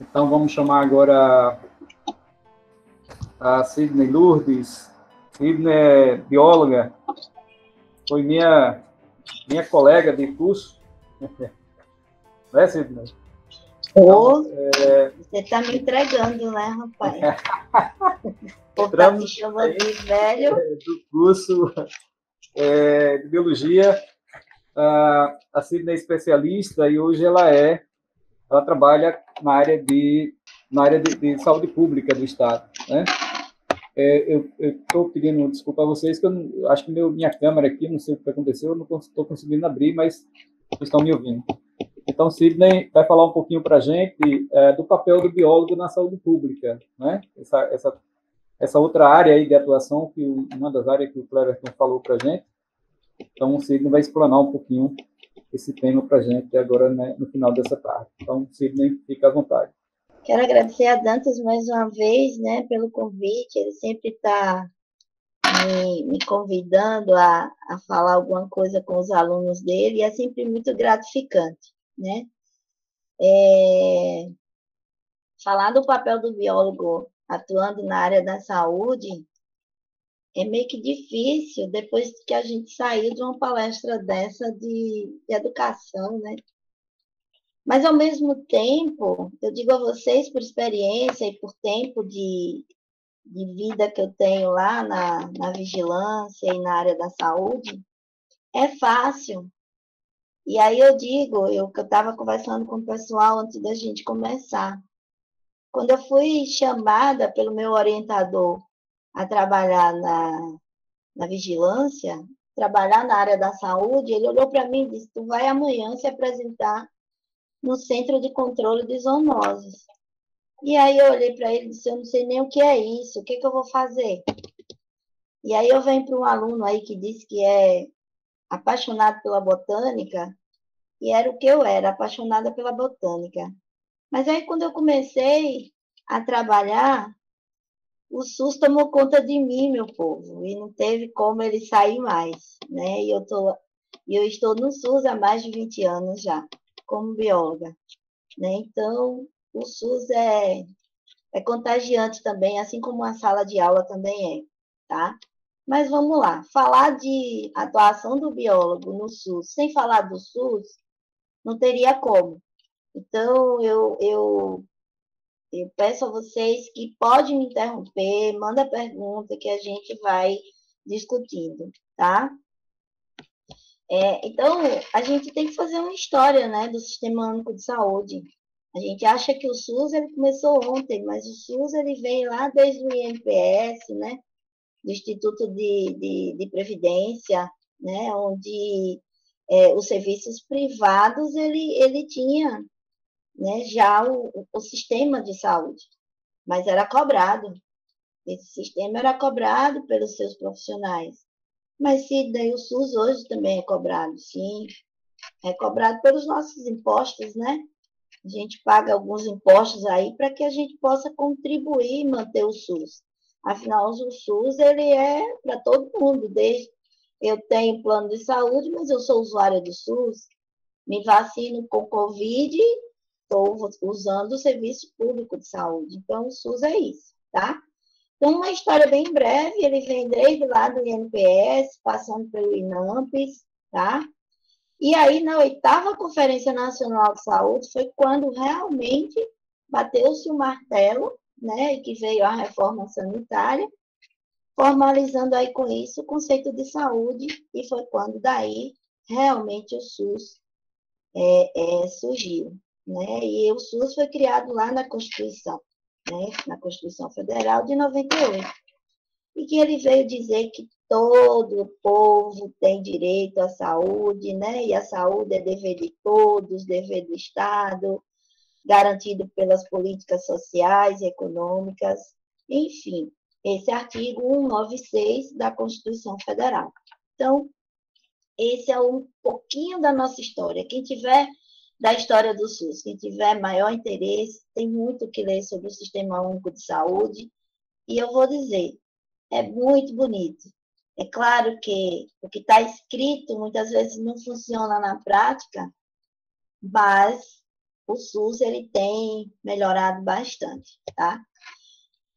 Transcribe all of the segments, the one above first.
Então, vamos chamar agora a Sidney Lourdes. Sidney é bióloga, foi minha colega de curso, né, Sidney? Então, você está me entregando, né, rapaz? O povo está te chamando de velho. Do curso de biologia. A Sidney é especialista e hoje ela trabalha na área de saúde pública do Estado, né? Eu estou pedindo desculpa a vocês, que eu acho que minha câmera aqui, não sei o que aconteceu, eu não estou conseguindo abrir, mas vocês estão me ouvindo. Então, Sidney vai falar um pouquinho para a gente do papel do biólogo na saúde pública, né? Essa outra área aí de atuação, uma das áreas que o Cleverton falou para a gente. Então, o Sidney vai explanar um pouquinho esse tema para a gente agora, né, no final dessa tarde. Então, Sidney, fica à vontade. Quero agradecer a Dantas mais uma vez, né, pelo convite. Ele sempre está me convidando a falar alguma coisa com os alunos dele e é sempre muito gratificante, né? Falar do papel do biólogo atuando na área da saúde é meio que difícil depois que a gente saiu de uma palestra dessa de educação, né? Mas, ao mesmo tempo, eu digo a vocês, por experiência e por tempo de vida que eu tenho lá na vigilância e na área da saúde, é fácil. E aí eu digo, que eu estava conversando com o pessoal antes da gente começar. Quando eu fui chamada pelo meu orientador a trabalhar na vigilância, trabalhar na área da saúde, ele olhou para mim e disse: tu vai amanhã se apresentar no Centro de Controle de Zoonoses. E aí eu olhei para ele e disse: eu não sei nem o que é isso, o que eu vou fazer? E aí eu venho para um aluno aí que disse que é apaixonado pela botânica, e era o que eu era, apaixonada pela botânica. Mas aí quando eu comecei a trabalhar, o SUS tomou conta de mim, meu povo, e não teve como ele sair mais, né? Eu estou no SUS há mais de 20 anos já, como bióloga, né? Então, o SUS é contagiante também, assim como a sala de aula também é, tá? Mas vamos lá, falar de atuação do biólogo no SUS, sem falar do SUS, não teria como. Então, eu peço a vocês que podem me interromper, manda pergunta que a gente vai discutindo, tá? Então, a gente tem que fazer uma história, né, do Sistema Único de Saúde. A gente acha que o SUS ele começou ontem, mas o SUS ele vem lá desde o INPS, né, do Instituto de Previdência, né, onde os serviços privados ele tinha, né, já o sistema de saúde, mas era cobrado. Esse sistema era cobrado pelos seus profissionais. Mas se daí o SUS hoje também é cobrado, sim, é cobrado pelos nossos impostos, né? A gente paga alguns impostos aí para que a gente possa contribuir e manter o SUS. Afinal, o SUS ele é para todo mundo, desde eu tenho plano de saúde, mas eu sou usuária do SUS, me vacino com Covid, estou usando o serviço público de saúde. Então, o SUS é isso, tá? Então, uma história bem breve, ele vem desde lá do INPS, passando pelo INAMPS, tá? E aí, na 8ª Conferência Nacional de Saúde, foi quando realmente bateu-se o martelo, né, e que veio a reforma sanitária, formalizando aí com isso o conceito de saúde, e foi quando daí realmente o SUS surgiu, né? E o SUS foi criado lá na Constituição, né, na Constituição Federal de 98, e que ele veio dizer que todo o povo tem direito à saúde, né? E a saúde é dever de todos, dever do Estado, garantido pelas políticas sociais e econômicas, enfim, esse artigo 196 da Constituição Federal. Então, esse é um pouquinho da nossa história. Quem tiver da história do SUS, quem tiver maior interesse, tem muito o que ler sobre o Sistema Único de Saúde, e eu vou dizer, é muito bonito. É claro que o que está escrito muitas vezes não funciona na prática, mas o SUS ele tem melhorado bastante, tá?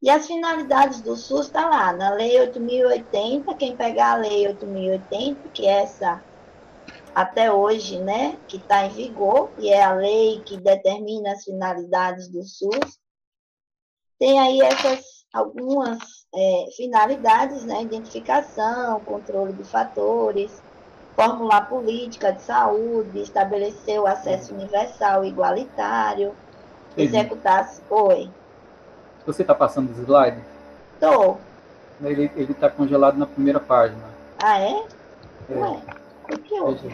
E as finalidades do SUS está lá, na Lei 8.080, quem pegar a Lei 8.080, que é essa até hoje, né, que está em vigor, e é a lei que determina as finalidades do SUS, tem aí essas algumas finalidades, né, identificação, controle de fatores, formular política de saúde, estabelecer o acesso universal e igualitário, Entendi. executar... Oi, Você está passando os slides? tô. Ele está congelado na primeira página. Ah, é? É, Ué, o que veja. houve?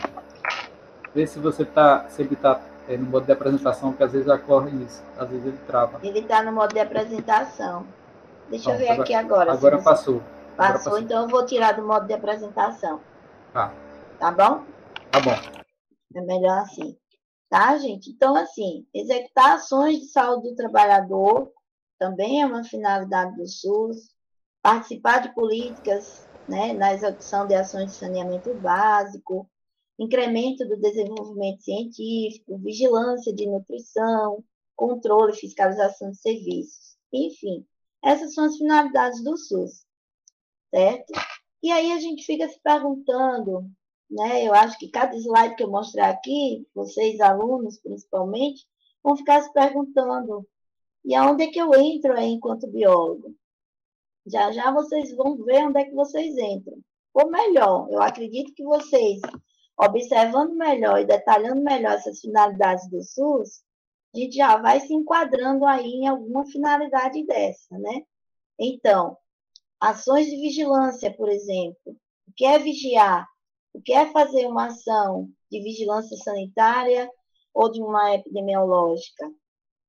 Vê se você tá, se ele está no modo de apresentação, que às vezes ocorre isso. Às vezes ele trava. Ele está no modo de apresentação. Deixa eu ver Pronto, aqui agora se agora você passou. Agora passou, passou. então eu vou tirar do modo de apresentação, Tá, tá bom? tá bom. É melhor assim, tá, gente? Então, assim, executar ações de saúde do trabalhador também é uma finalidade do SUS, participar de políticas, né, na execução de ações de saneamento básico, incremento do desenvolvimento científico, vigilância de nutrição, controle e fiscalização de serviços. Enfim, essas são as finalidades do SUS, certo? E aí a gente fica se perguntando, né? Eu acho que cada slide que eu mostrar aqui, vocês alunos principalmente, vão ficar se perguntando, e aonde é que eu entro aí enquanto biólogo? Já já vocês vão ver onde é que vocês entram. Ou melhor, eu acredito que vocês, observando melhor e detalhando melhor essas finalidades do SUS, a gente já vai se enquadrando aí em alguma finalidade dessa, né? Então, ações de vigilância, por exemplo. O que é vigiar? O que é fazer uma ação de vigilância sanitária ou de uma epidemiológica?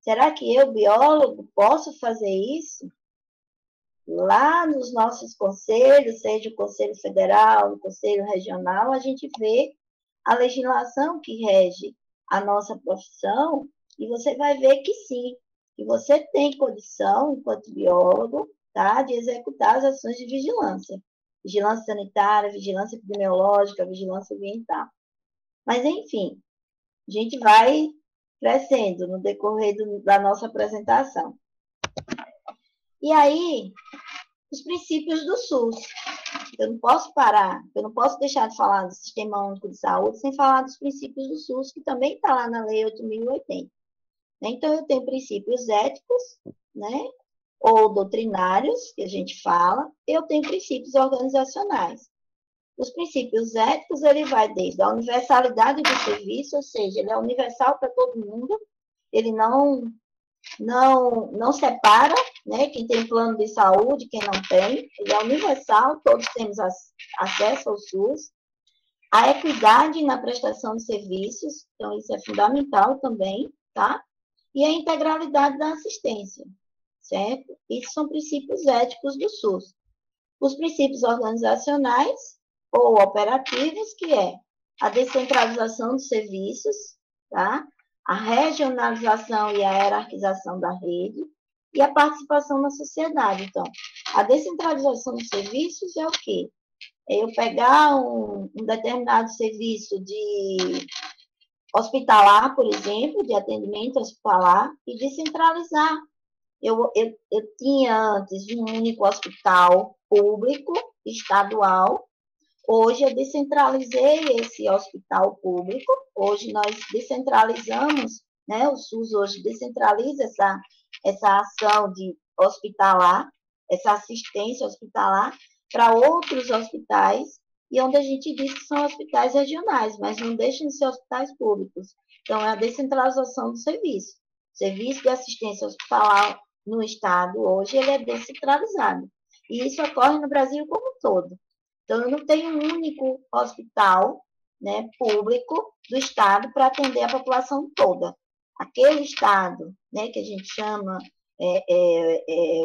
Será que eu, biólogo, posso fazer isso? Lá nos nossos conselhos, seja o Conselho Federal, o Conselho Regional, a gente vê a legislação que rege a nossa profissão e você vai ver que sim, que você tem condição, enquanto biólogo, tá, de executar as ações de vigilância. Vigilância sanitária, vigilância epidemiológica, vigilância ambiental. Mas, enfim, a gente vai crescendo no decorrer da nossa apresentação. E aí, os princípios do SUS. Eu não posso parar, eu não posso deixar de falar do Sistema Único de Saúde sem falar dos princípios do SUS, que também está lá na Lei 8.080. Então, eu tenho princípios éticos, né, ou doutrinários, que a gente fala, e eu tenho princípios organizacionais. Os princípios éticos, ele vai desde a universalidade do serviço, ou seja, ele é universal para todo mundo, ele não separa, né, quem tem plano de saúde, quem não tem, ele é universal, todos temos acesso ao SUS. A equidade na prestação de serviços, então isso é fundamental também, tá? E a integralidade da assistência, certo? Isso são princípios éticos do SUS. Os princípios organizacionais ou operativos, que é a descentralização dos serviços, tá? A regionalização e a hierarquização da rede e a participação na sociedade. Então, a descentralização dos serviços é o quê? É eu pegar um determinado serviço de hospitalar, por exemplo, de atendimento hospitalar, e descentralizar. Eu tinha antes um único hospital público, estadual. Hoje eu descentralizei esse hospital público. Hoje nós descentralizamos, né? O SUS hoje descentraliza essa ação de hospitalar, essa assistência hospitalar para outros hospitais, e onde a gente diz que são hospitais regionais, mas não deixam de ser hospitais públicos. Então, é a descentralização do serviço. O serviço de assistência hospitalar no Estado, hoje, ele é descentralizado. E isso ocorre no Brasil como um todo. Então, eu não tenho um único hospital, né, público do Estado para atender a população toda. Aquele Estado, né, que a gente chama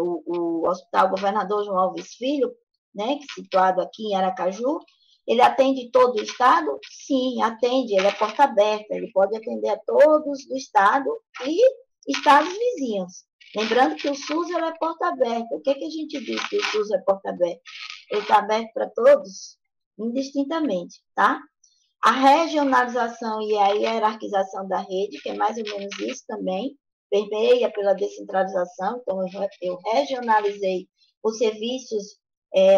o Hospital Governador João Alves Filho, né, que é situado aqui em Aracaju, ele atende todo o Estado? Sim, atende, ele é porta aberta, ele pode atender a todos do Estado e estados vizinhos. Lembrando que o SUS ele é porta aberta. O que a gente diz que o SUS é porta aberta? Ele está aberto para todos, indistintamente, tá? A regionalização e a hierarquização da rede, que é mais ou menos isso também, permeia pela descentralização. Então, eu regionalizei os serviços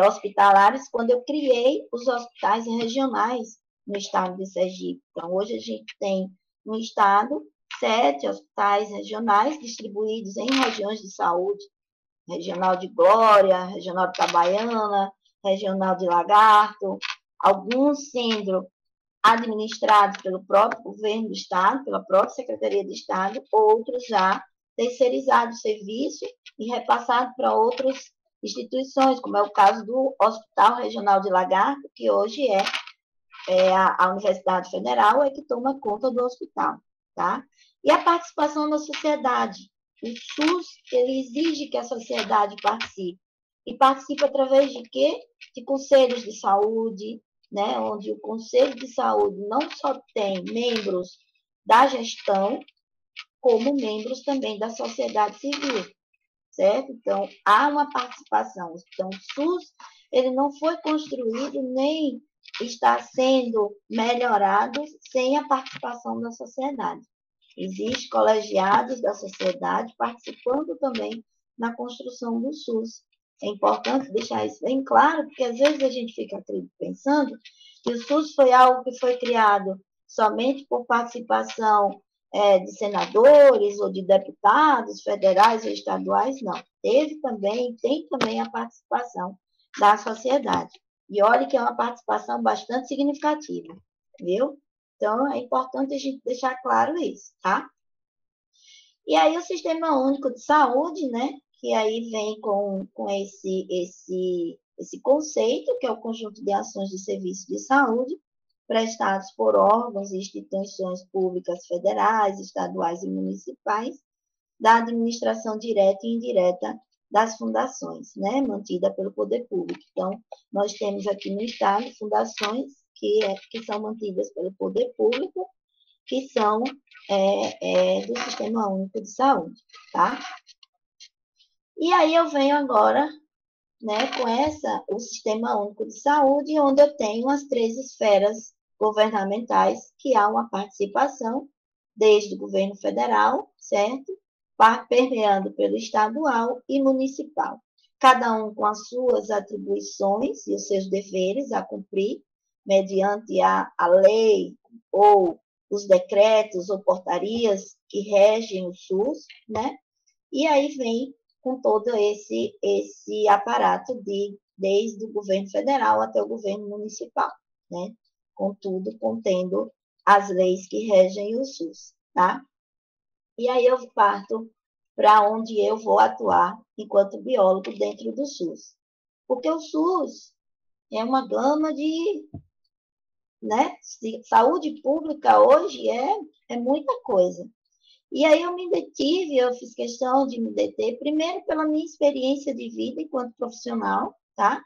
hospitalares quando eu criei os hospitais regionais no estado de Sergipe. Então, hoje a gente tem no estado 7 hospitais regionais distribuídos em regiões de saúde, regional de Glória, regional de Itabaiana, regional de Lagarto, alguns sendo administrados pelo próprio governo do Estado, pela própria Secretaria de Estado, outros já terceirizados o serviço e repassados para outras instituições, como é o caso do Hospital Regional de Lagarto, que hoje a Universidade Federal que toma conta do hospital, tá? E a participação da sociedade. O SUS, ele exige que a sociedade participe. E participa através de quê? De conselhos de saúde, né? Onde o Conselho de Saúde não só tem membros da gestão, como membros também da sociedade civil, certo? Então, há uma participação. Então, o SUS, ele não foi construído nem está sendo melhorado sem a participação da sociedade. Existem colegiados da sociedade participando também na construção do SUS. É importante deixar isso bem claro, porque às vezes a gente fica pensando que o SUS foi algo que foi criado somente por participação de senadores ou de deputados federais ou estaduais, não. Tem também a participação da sociedade. E olha que é uma participação bastante significativa, viu? Então, é importante a gente deixar claro isso, tá? E aí, o Sistema Único de Saúde, né? Que aí vem com esse conceito, que é o conjunto de ações de serviço de saúde, prestados por órgãos e instituições públicas federais, estaduais e municipais, da administração direta e indireta das fundações, né, mantida pelo poder público. Então, nós temos aqui no Estado fundações que são mantidas pelo poder público, que são do Sistema Único de Saúde, tá? E aí eu venho agora, né, com o Sistema Único de Saúde, onde eu tenho as 3 esferas governamentais, que há uma participação desde o governo federal, certo? Permeando pelo estadual e municipal. Cada um com as suas atribuições e os seus deveres a cumprir, mediante a lei ou os decretos ou portarias que regem o SUS, né? E aí vem com todo esse aparato desde o governo federal até o governo municipal, né? Contudo, contendo as leis que regem o SUS, tá? E aí eu parto para onde eu vou atuar enquanto biólogo dentro do SUS. Porque o SUS é uma gama de... né? Saúde pública hoje é muita coisa. E aí eu fiz questão de me deter, primeiro pela minha experiência de vida enquanto profissional, tá?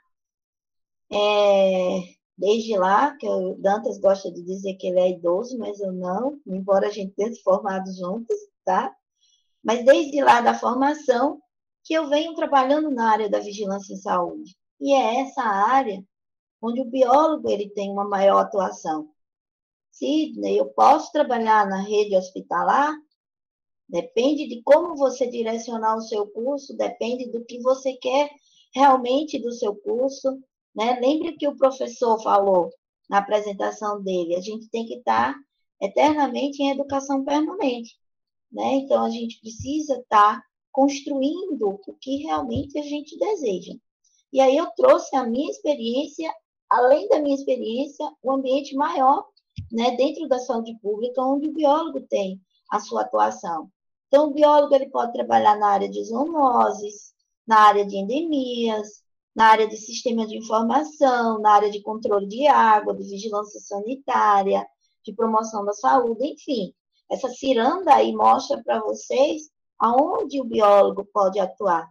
Desde lá, que o Dantas gosta de dizer que ele é idoso, mas eu não, embora a gente tenha se formado juntos, tá? Mas desde lá da formação, que eu venho trabalhando na área da vigilância em saúde. E é essa área onde o biólogo ele tem uma maior atuação. Sidney, eu posso trabalhar na rede hospitalar? Depende de como você direcionar o seu curso, depende do que você quer realmente do seu curso, né? Lembre que o professor falou na apresentação dele, a gente tem que estar eternamente em educação permanente, né? Então, a gente precisa estar construindo o que realmente a gente deseja. E aí eu trouxe a minha experiência, além da minha experiência, um ambiente maior, né, dentro da saúde pública, onde o biólogo tem a sua atuação. Então, o biólogo ele pode trabalhar na área de zoonoses, na área de endemias, na área de sistema de informação, na área de controle de água, de vigilância sanitária, de promoção da saúde, enfim. Essa ciranda aí mostra para vocês aonde o biólogo pode atuar,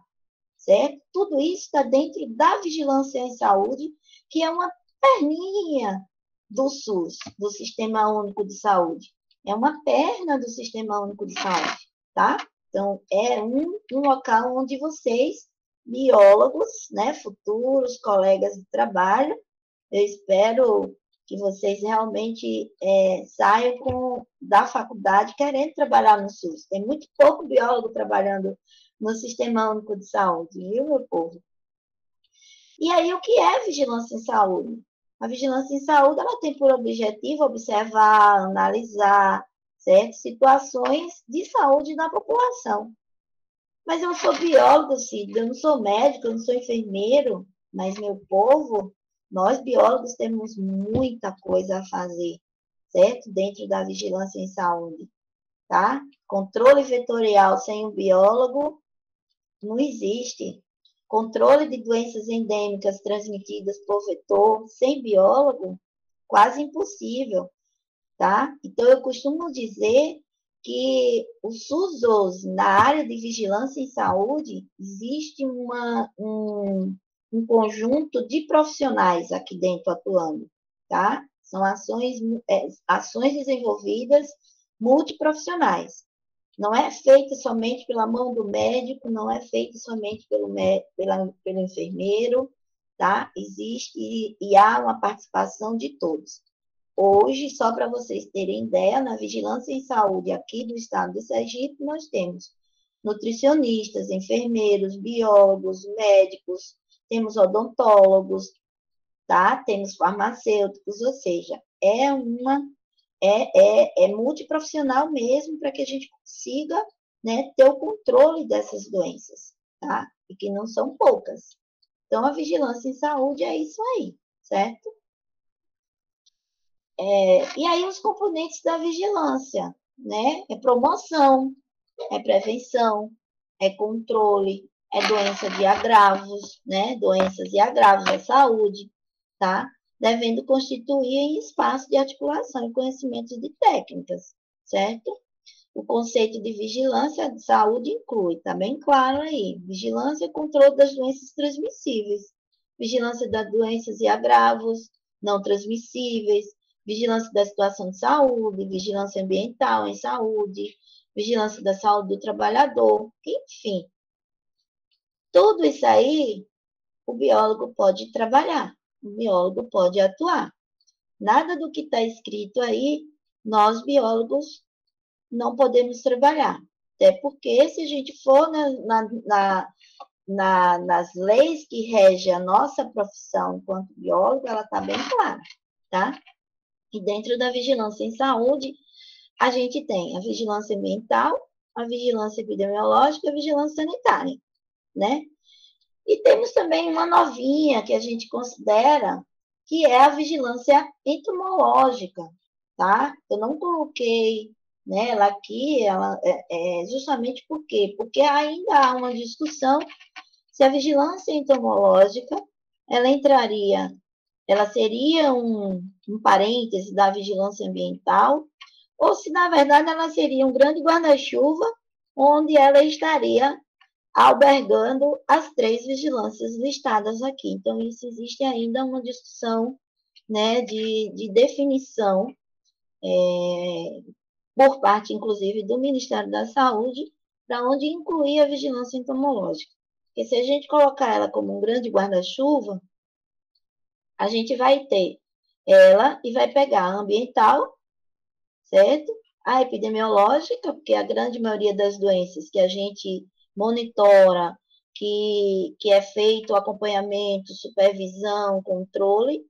certo? Tudo isso está dentro da vigilância em saúde, que é uma perninha do SUS, do Sistema Único de Saúde. É uma perna do Sistema Único de Saúde, tá? Então, é um local onde vocês, biólogos, né, futuros colegas de trabalho, eu espero que vocês realmente saiam da faculdade querendo trabalhar no SUS. Tem muito pouco biólogo trabalhando no Sistema Único de Saúde, viu, meu povo? E aí, o que é vigilância em saúde? A vigilância em saúde, ela tem por objetivo observar, analisar, certo? Situações de saúde da população. Mas eu sou biólogo, Cid, eu não sou médico, eu não sou enfermeiro, mas, meu povo, nós biólogos temos muita coisa a fazer, certo? Dentro da vigilância em saúde, tá? Controle vetorial sem o biólogo não existe. Controle de doenças endêmicas transmitidas por vetor sem biólogo, quase impossível, tá? Então, eu costumo dizer que o SUS, na área de vigilância em saúde, existe um conjunto de profissionais aqui dentro atuando, tá? São ações desenvolvidas multiprofissionais. Não é feita somente pela mão do médico, não é feita somente pelo enfermeiro, tá? Existe e há uma participação de todos. Hoje, só para vocês terem ideia, na vigilância em saúde aqui do estado de Sergipe, nós temos nutricionistas, enfermeiros, biólogos, médicos, temos odontólogos, tá? Temos farmacêuticos, ou seja, é multiprofissional mesmo para que a gente consiga, né, ter o controle dessas doenças, tá? E que não são poucas. Então, a vigilância em saúde é isso aí, certo? E aí, os componentes da vigilância, né? É promoção, é prevenção, é controle, é doença de agravos, né? Doenças e agravos da saúde, tá? Devendo constituir em espaço de articulação e conhecimento de técnicas, certo? O conceito de vigilância de saúde inclui, tá bem claro aí, vigilância e controle das doenças transmissíveis, vigilância das doenças e agravos não transmissíveis, vigilância da situação de saúde, vigilância ambiental em saúde, vigilância da saúde do trabalhador, enfim. Tudo isso aí, o biólogo pode trabalhar, o biólogo pode atuar. Nada do que está escrito aí, nós biólogos não podemos trabalhar. Até porque, se a gente for nas leis que regem a nossa profissão enquanto biólogo, ela está bem clara, tá? E dentro da vigilância em saúde, a gente tem a vigilância ambiental, a vigilância epidemiológica e a vigilância sanitária, né? E temos também uma novinha que a gente considera que é a vigilância entomológica, tá? Eu não coloquei, né, ela aqui, justamente por quê? Porque ainda há uma discussão se a vigilância entomológica, ela seria um parêntese da vigilância ambiental, ou se, na verdade, ela seria um grande guarda-chuva, onde ela estaria albergando as 3 vigilâncias listadas aqui. Então, isso existe ainda uma discussão, né, de definição, por parte, inclusive, do Ministério da Saúde, para onde incluir a vigilância entomológica. Porque se a gente colocar ela como um grande guarda-chuva, a gente vai ter ela e vai pegar a ambiental, certo? A epidemiológica, porque a grande maioria das doenças que a gente monitora, que é feito acompanhamento, supervisão, controle,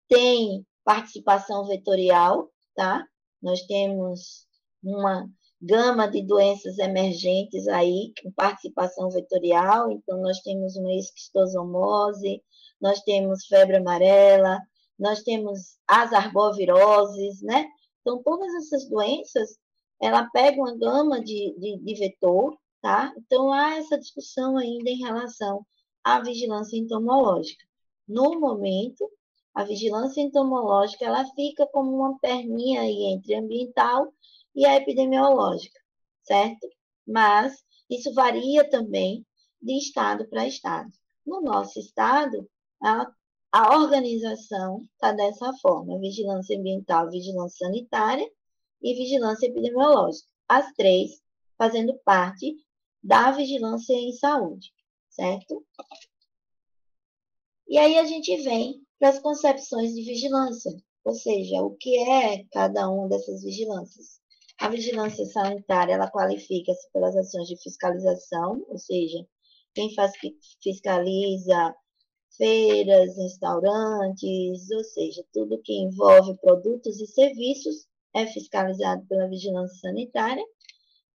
tem participação vetorial, tá? Nós temos uma gama de doenças emergentes aí, com participação vetorial, então nós temos uma esquistossomose, nós temos febre amarela, nós temos as arboviroses, né? Então, todas essas doenças, ela pega uma gama de vetor, tá? Então, há essa discussão ainda em relação à vigilância entomológica. No momento, a vigilância entomológica, ela fica como uma perninha aí entre a ambiental e a epidemiológica, certo? Mas isso varia também de estado para estado. No nosso estado, a organização está dessa forma: vigilância ambiental, vigilância sanitária e vigilância epidemiológica. As 3 fazendo parte da vigilância em saúde, certo? E aí a gente vem para as concepções de vigilância, ou seja, o que é cada uma dessas vigilâncias. A vigilância sanitária, ela qualifica-se pelas ações de fiscalização, ou seja, quem fiscaliza feiras, restaurantes, ou seja, tudo que envolve produtos e serviços é fiscalizado pela vigilância sanitária.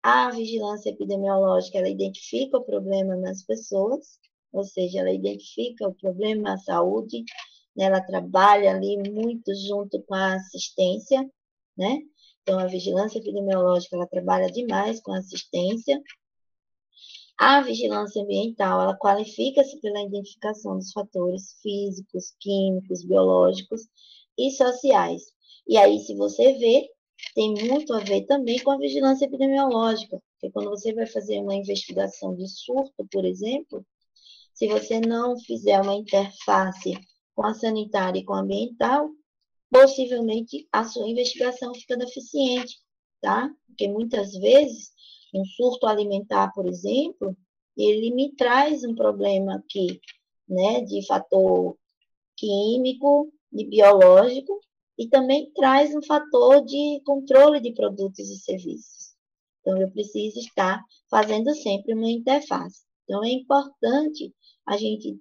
A vigilância epidemiológica, ela identifica o problema nas pessoas, ou seja, ela identifica o problema à saúde, né? Ela trabalha ali muito junto com a assistência, né? Então, a vigilância epidemiológica, ela trabalha demais com a assistência. A vigilância ambiental, ela qualifica-se pela identificação dos fatores físicos, químicos, biológicos e sociais. E aí, se você vê, tem muito a ver também com a vigilância epidemiológica, porque quando você vai fazer uma investigação de surto, por exemplo, se você não fizer uma interface com a sanitária e com a ambiental, possivelmente a sua investigação fica deficiente, tá? Porque muitas vezes um surto alimentar, por exemplo, ele me traz um problema aqui, né, de fator químico, de biológico, e também traz um fator de controle de produtos e serviços. Então, eu preciso estar fazendo sempre uma interface. Então, é importante a gente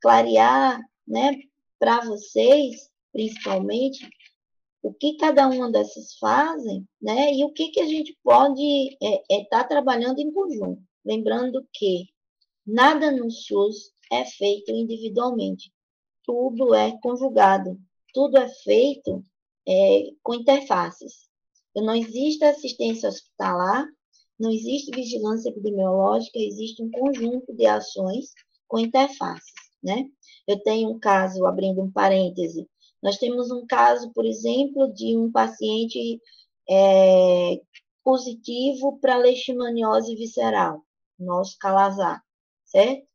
clarear, né, para vocês, principalmente, o que cada uma dessas fazem, né? E o que a gente pode estar trabalhando em conjunto. Lembrando que nada no SUS é feito individualmente, tudo é conjugado, tudo é feito com interfaces. Então, não existe assistência hospitalar, não existe vigilância epidemiológica, existe um conjunto de ações com interfaces, né? Eu tenho um caso, abrindo um parêntese, nós temos um caso, por exemplo, de um paciente positivo para leishmaniose visceral, nosso calazar, certo?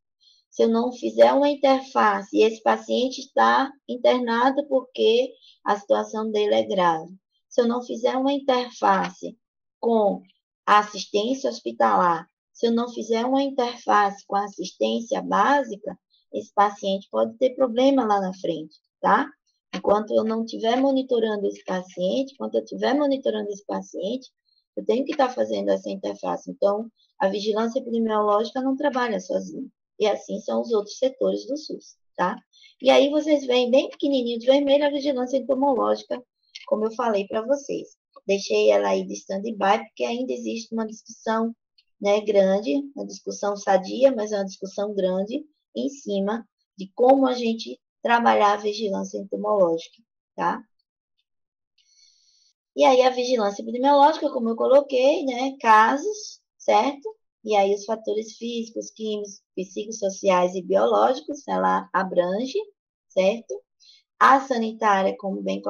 Se eu não fizer uma interface, e esse paciente está internado porque a situação dele é grave. Se eu não fizer uma interface com a assistência hospitalar, se eu não fizer uma interface com a assistência básica, esse paciente pode ter problema lá na frente, tá? Enquanto eu não estiver monitorando esse paciente, enquanto eu estiver monitorando esse paciente, eu tenho que estar fazendo essa interface. Então, a vigilância epidemiológica não trabalha sozinha. E assim são os outros setores do SUS, tá? E aí vocês veem bem pequenininho de vermelho a vigilância entomológica, como eu falei para vocês. Deixei ela aí de stand-by, porque ainda existe uma discussão, né, grande, uma discussão sadia, mas é uma discussão grande em cima de como a gente trabalhar a vigilância entomológica, tá? E aí a vigilância epidemiológica, como eu coloquei, né, casos, certo? E aí os fatores físicos, químicos, psicossociais e biológicos, ela abrange, certo? A sanitária, como bem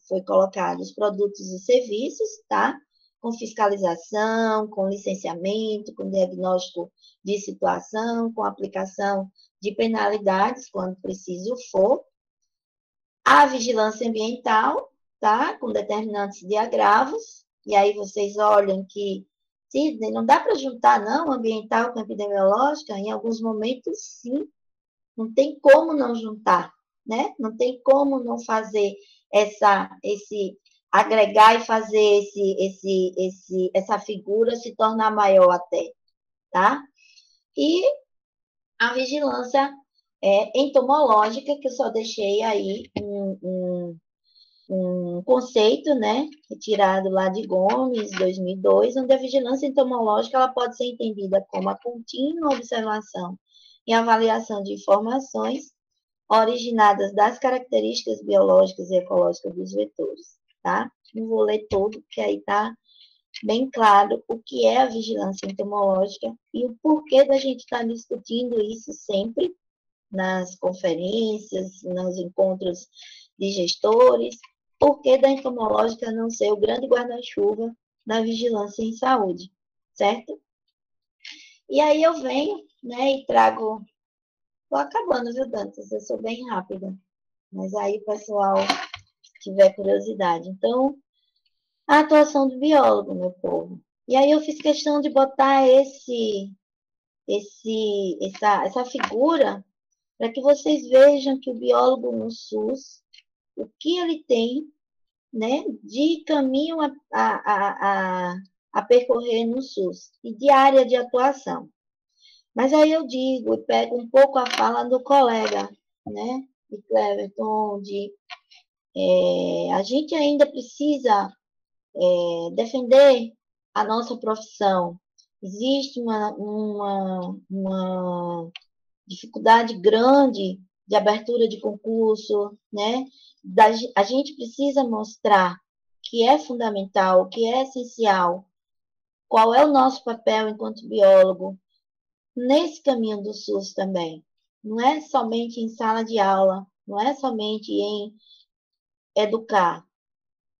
foi colocado, os produtos e serviços, tá? Com fiscalização, com licenciamento, com diagnóstico de situação, com aplicação de penalidades, quando preciso for. A vigilância ambiental, tá? Com determinantes de agravos, e aí vocês olham que Sidney, não dá para juntar, não, ambiental com epidemiológica, em alguns momentos, sim, não tem como não juntar, né? Não tem como não fazer esse agregar e fazer essa figura se tornar maior até, tá? E a vigilância entomológica, que eu só deixei aí um conceito, né, retirado lá de Gomes, 2002, onde a vigilância entomológica ela pode ser entendida como a contínua observação e avaliação de informações originadas das características biológicas e ecológicas dos vetores, tá? Não vou ler todo, porque aí tá bem claro o que é a vigilância entomológica e o porquê da gente estar discutindo isso sempre nas conferências, nos encontros de gestores, porquê da entomológica não ser o grande guarda-chuva na vigilância em saúde, certo? E aí eu venho, né, e trago... Estou acabando, viu, Dantas? Eu sou bem rápida. Mas aí o pessoal tiver curiosidade. Então, a atuação do biólogo, meu povo. E aí eu fiz questão de botar essa figura para que vocês vejam que o biólogo no SUS, o que ele tem, né, de caminho a percorrer no SUS e de área de atuação. Mas aí eu digo, e pego um pouco a fala do colega, né, de Cleverton, a gente ainda precisa defender a nossa profissão. Existe uma dificuldade grande de abertura de concurso, né? A gente precisa mostrar que é fundamental, que é essencial, qual é o nosso papel enquanto biólogo nesse caminho do SUS também. Não é somente em sala de aula, não é somente em educar.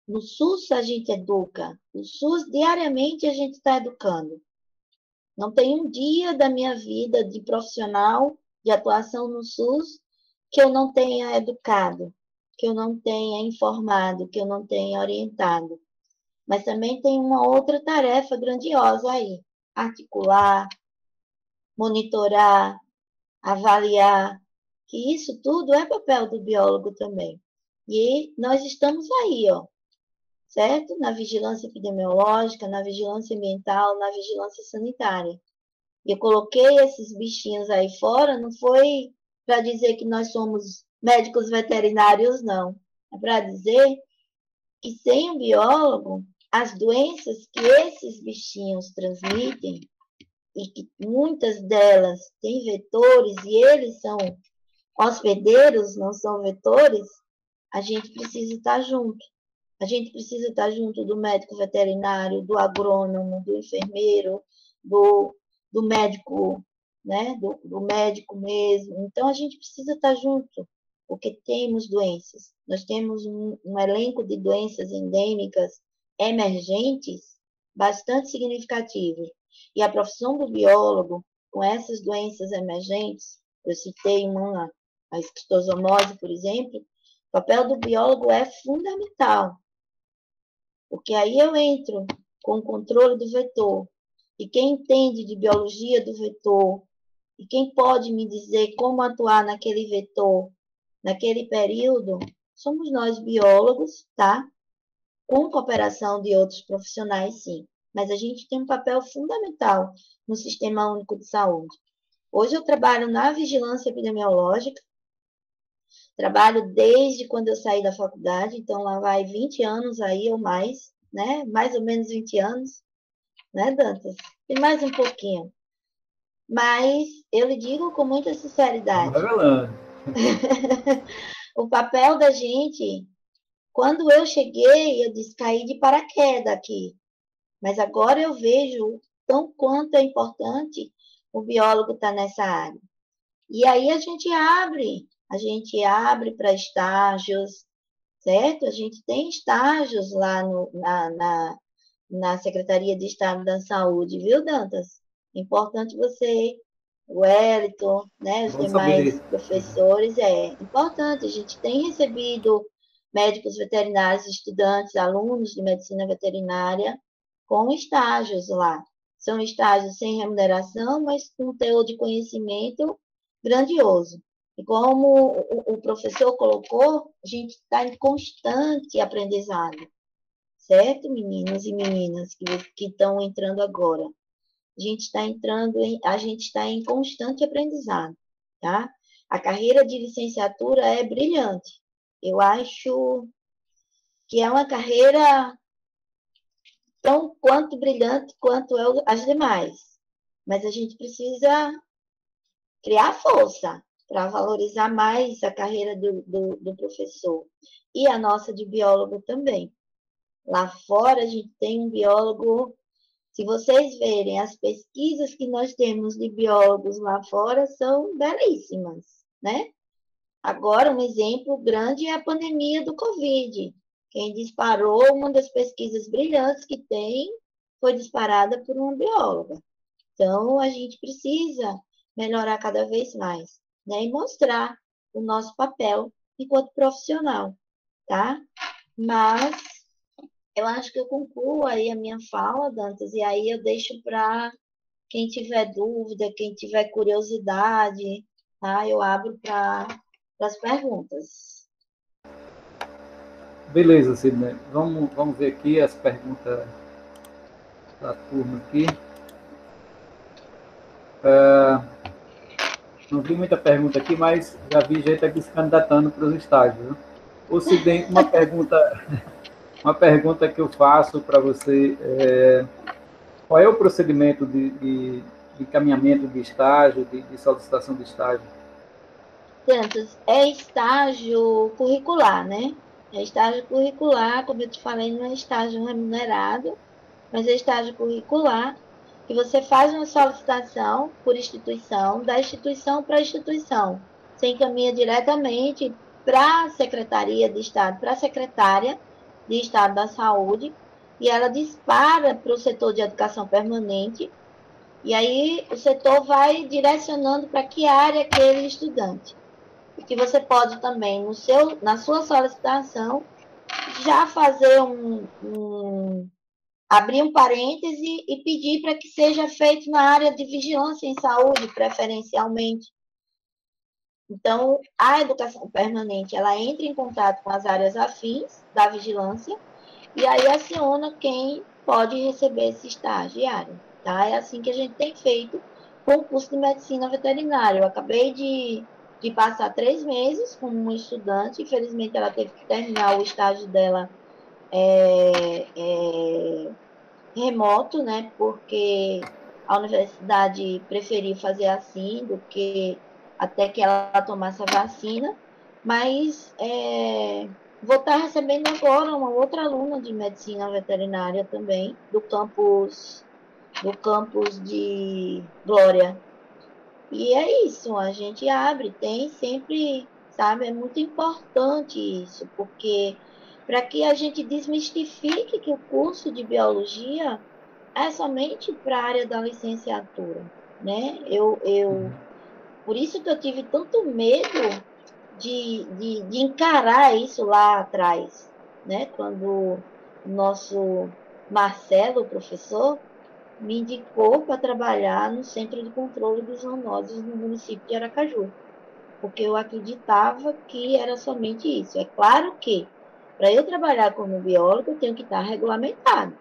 No SUS a gente educa, no SUS diariamente a gente está educando. Não tem um dia da minha vida de profissional de atuação no SUS que eu não tenha educado, que eu não tenha informado, que eu não tenha orientado. Mas também tem uma outra tarefa grandiosa aí: articular, monitorar, avaliar, que isso tudo é papel do biólogo também. E nós estamos aí, ó, certo? Na vigilância epidemiológica, na vigilância ambiental, na vigilância sanitária. E eu coloquei esses bichinhos aí fora, não foi para dizer que nós somos médicos veterinários, não. É para dizer que sem o biólogo, as doenças que esses bichinhos transmitem, e que muitas delas têm vetores e eles são hospedeiros, não são vetores, a gente precisa estar junto. A gente precisa estar junto do médico veterinário, do agrônomo, do enfermeiro, do, do médico, né? Do médico mesmo. Então, a gente precisa estar junto, porque temos doenças. Nós temos um elenco de doenças endêmicas emergentes bastante significativo. E a profissão do biólogo, com essas doenças emergentes, eu citei uma, a esquistossomose, por exemplo, o papel do biólogo é fundamental, porque aí eu entro com o controle do vetor. E quem entende de biologia do vetor, e quem pode me dizer como atuar naquele vetor, naquele período, somos nós biólogos, tá? Com cooperação de outros profissionais, sim. Mas a gente tem um papel fundamental no Sistema Único de Saúde. Hoje eu trabalho na vigilância epidemiológica, trabalho desde quando eu saí da faculdade, então lá vai 20 anos aí ou mais, né? Mais ou menos 20 anos, né, Dantas? E mais um pouquinho. Mas eu lhe digo com muita Vamos sinceridade, revelando. o papel da gente, quando eu cheguei, eu disse, caí de paraquedas aqui. Mas agora eu vejo tão quanto é importante o biólogo estar nessa área. E aí a gente abre para estágios, certo? A gente tem estágios lá na Secretaria de Estado da Saúde, viu, Dantas? Importante você, o Wellington, né, os Bom demais saber. professores, é importante. A gente tem recebido médicos veterinários, estudantes, alunos de medicina veterinária com estágios lá. São estágios sem remuneração, mas com teor de conhecimento grandioso. E como o professor colocou, a gente está em constante aprendizado, certo, meninos e meninas que estão entrando agora? A gente está em constante aprendizado, tá? A carreira de licenciatura é brilhante. Eu acho que é uma carreira tão quanto brilhante quanto as demais. Mas a gente precisa criar força para valorizar mais a carreira do professor. E a nossa de biólogo também. Lá fora a gente tem um biólogo. Se vocês verem as pesquisas que nós temos de biólogos lá fora, são belíssimas, né? Agora, um exemplo grande é a pandemia do Covid. Quem disparou, uma das pesquisas brilhantes que tem, foi disparada por uma bióloga. Então, a gente precisa melhorar cada vez mais, né? E mostrar o nosso papel enquanto profissional, tá? Mas eu acho que eu concluo aí a minha fala, Dantas, e aí eu deixo para quem tiver dúvida, quem tiver curiosidade, tá? Eu abro para as perguntas. Beleza, Sidney. Vamos ver aqui as perguntas da turma aqui. Não vi muita pergunta aqui, mas já vi gente aqui se candidatando para os estágios. Viu? Ou Sidney, uma pergunta que eu faço para você qual é o procedimento de encaminhamento de estágio, de solicitação de estágio? Santos, é estágio curricular, né? É estágio curricular, como eu te falei, não é estágio remunerado, mas é estágio curricular, que você faz uma solicitação por instituição, da instituição para a instituição. Você encaminha diretamente para a Secretaria de Estado, para a Secretária de Estado da Saúde, e ela dispara para o setor de educação permanente, e aí o setor vai direcionando para que área aquele estudante. E que você pode também, na sua solicitação, já fazer abrir um parêntese e pedir para que seja feito na área de vigilância em saúde, preferencialmente. Então, a educação permanente, ela entra em contato com as áreas afins da vigilância e aí aciona quem pode receber esse estagiário, tá? É assim que a gente tem feito com o curso de medicina veterinária. Eu acabei de passar 3 meses com uma estudante, infelizmente ela teve que terminar o estágio dela remoto, né? Porque a universidade preferiu fazer assim do que até que ela tomasse a vacina. Mas vou estar recebendo agora uma outra aluna de medicina veterinária também, do campus de Glória. E é isso, a gente abre, tem sempre, sabe, é muito importante isso, porque para que a gente desmistifique que o curso de biologia é somente para a área da licenciatura, né? Por isso que eu tive tanto medo de encarar isso lá atrás, né? Quando o nosso Marcelo, o professor, me indicou para trabalhar no Centro de Controle de Zoonoses no município de Aracaju, porque eu acreditava que era somente isso. É claro que, para eu trabalhar como biólogo, eu tenho que estar regulamentado,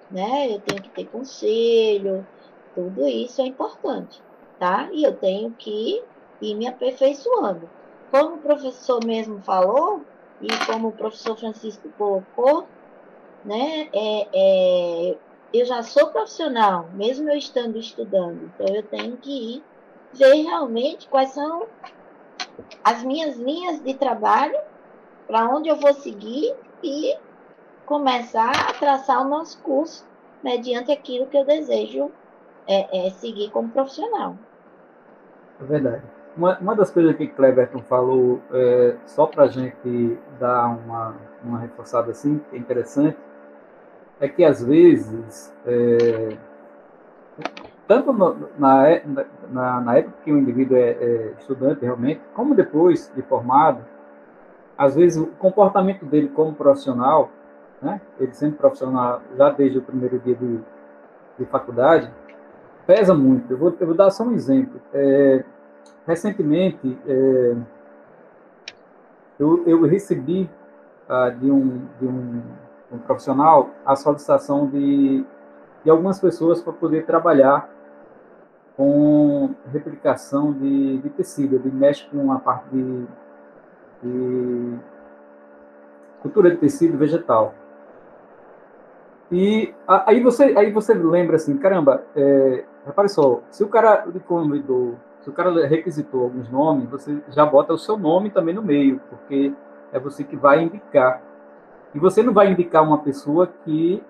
né? Eu tenho que ter conselho, tudo isso é importante, tá? E eu tenho que ir me aperfeiçoando. Como o professor mesmo falou, e como o professor Francisco colocou, né? Eu já sou profissional, mesmo eu estando estudando, então eu tenho que ir ver realmente quais são as minhas linhas de trabalho, para onde eu vou seguir e começar a traçar o nosso curso mediante aquilo que eu desejo seguir como profissional. É verdade. Uma das coisas que Cleberton falou, só para a gente dar uma reforçada assim, que é interessante, é que às vezes, tanto na época que o indivíduo é estudante realmente, como depois de formado, às vezes o comportamento dele como profissional, né, ele sendo profissional já desde o primeiro dia de faculdade, pesa muito. Eu vou dar só um exemplo. Recentemente, eu recebi de um profissional a solicitação de algumas pessoas para poder trabalhar com replicação de tecido. Ele mexe com a parte de cultura de tecido vegetal. E aí você lembra assim, caramba, repare só, se o cara lhe convidou, se o cara requisitou alguns nomes, você já bota o seu nome também no meio, porque é você que vai indicar. E você não vai indicar uma pessoa que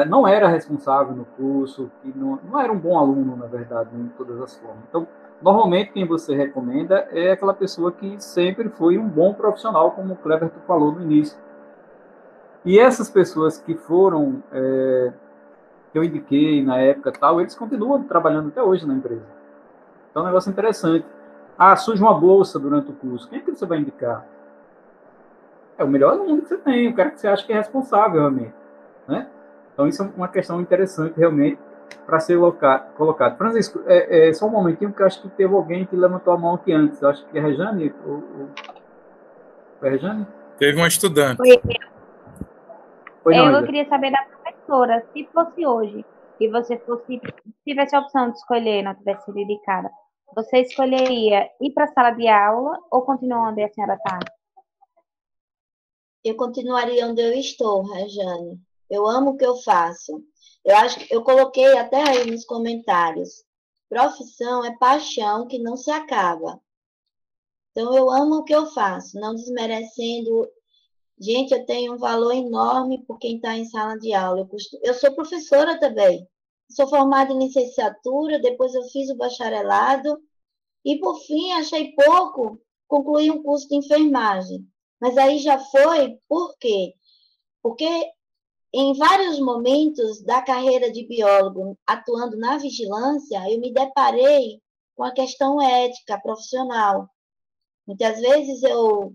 não era responsável no curso, que não era um bom aluno, na verdade, em todas as formas. Então, normalmente, quem você recomenda é aquela pessoa que sempre foi um bom profissional, como o Cleberton falou no início. E essas pessoas que foram, que eu indiquei na época tal, eles continuam trabalhando até hoje na empresa. Então, é um negócio interessante. Ah, surge uma bolsa durante o curso. Quem é que você vai indicar? É o melhor aluno que você tem, o cara que você acha que é responsável, realmente. Né? Então, isso é uma questão interessante, realmente. para ser colocado. Francisco, só um momentinho, porque eu acho que teve alguém que levantou a mão aqui antes. Eu acho que é a Rejane. Foi a Rejane? Teve uma estudante. Foi não, Eu queria saber da professora, se fosse hoje, e você tivesse a opção de escolher, não tivesse sido indicada, você escolheria ir para a sala de aula ou continuar onde a senhora está? Eu continuaria onde eu estou, Rejane. Eu amo o que eu faço. Eu acho que eu coloquei até aí nos comentários. Profissão é paixão que não se acaba. Então, eu amo o que eu faço, não desmerecendo. Gente, eu tenho um valor enorme por quem está em sala de aula. Eu sou professora também. Sou formada em licenciatura, depois eu fiz o bacharelado e, por fim, achei pouco concluir um curso de enfermagem. Mas aí já foi, por quê? Porque em vários momentos da carreira de biólogo, atuando na vigilância, eu me deparei com a questão ética profissional. Muitas vezes eu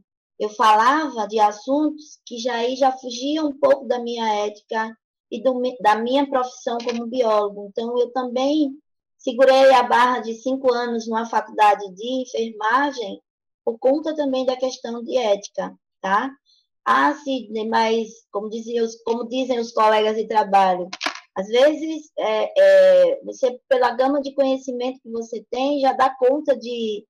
falava de assuntos que já fugiam um pouco da minha ética e da minha profissão como biólogo. Então, eu também segurei a barra de 5 anos numa faculdade de enfermagem por conta também da questão de ética, tá? Ah, Sidney, mas como dizem os colegas de trabalho, às vezes você, pela gama de conhecimento que você tem, já dá conta de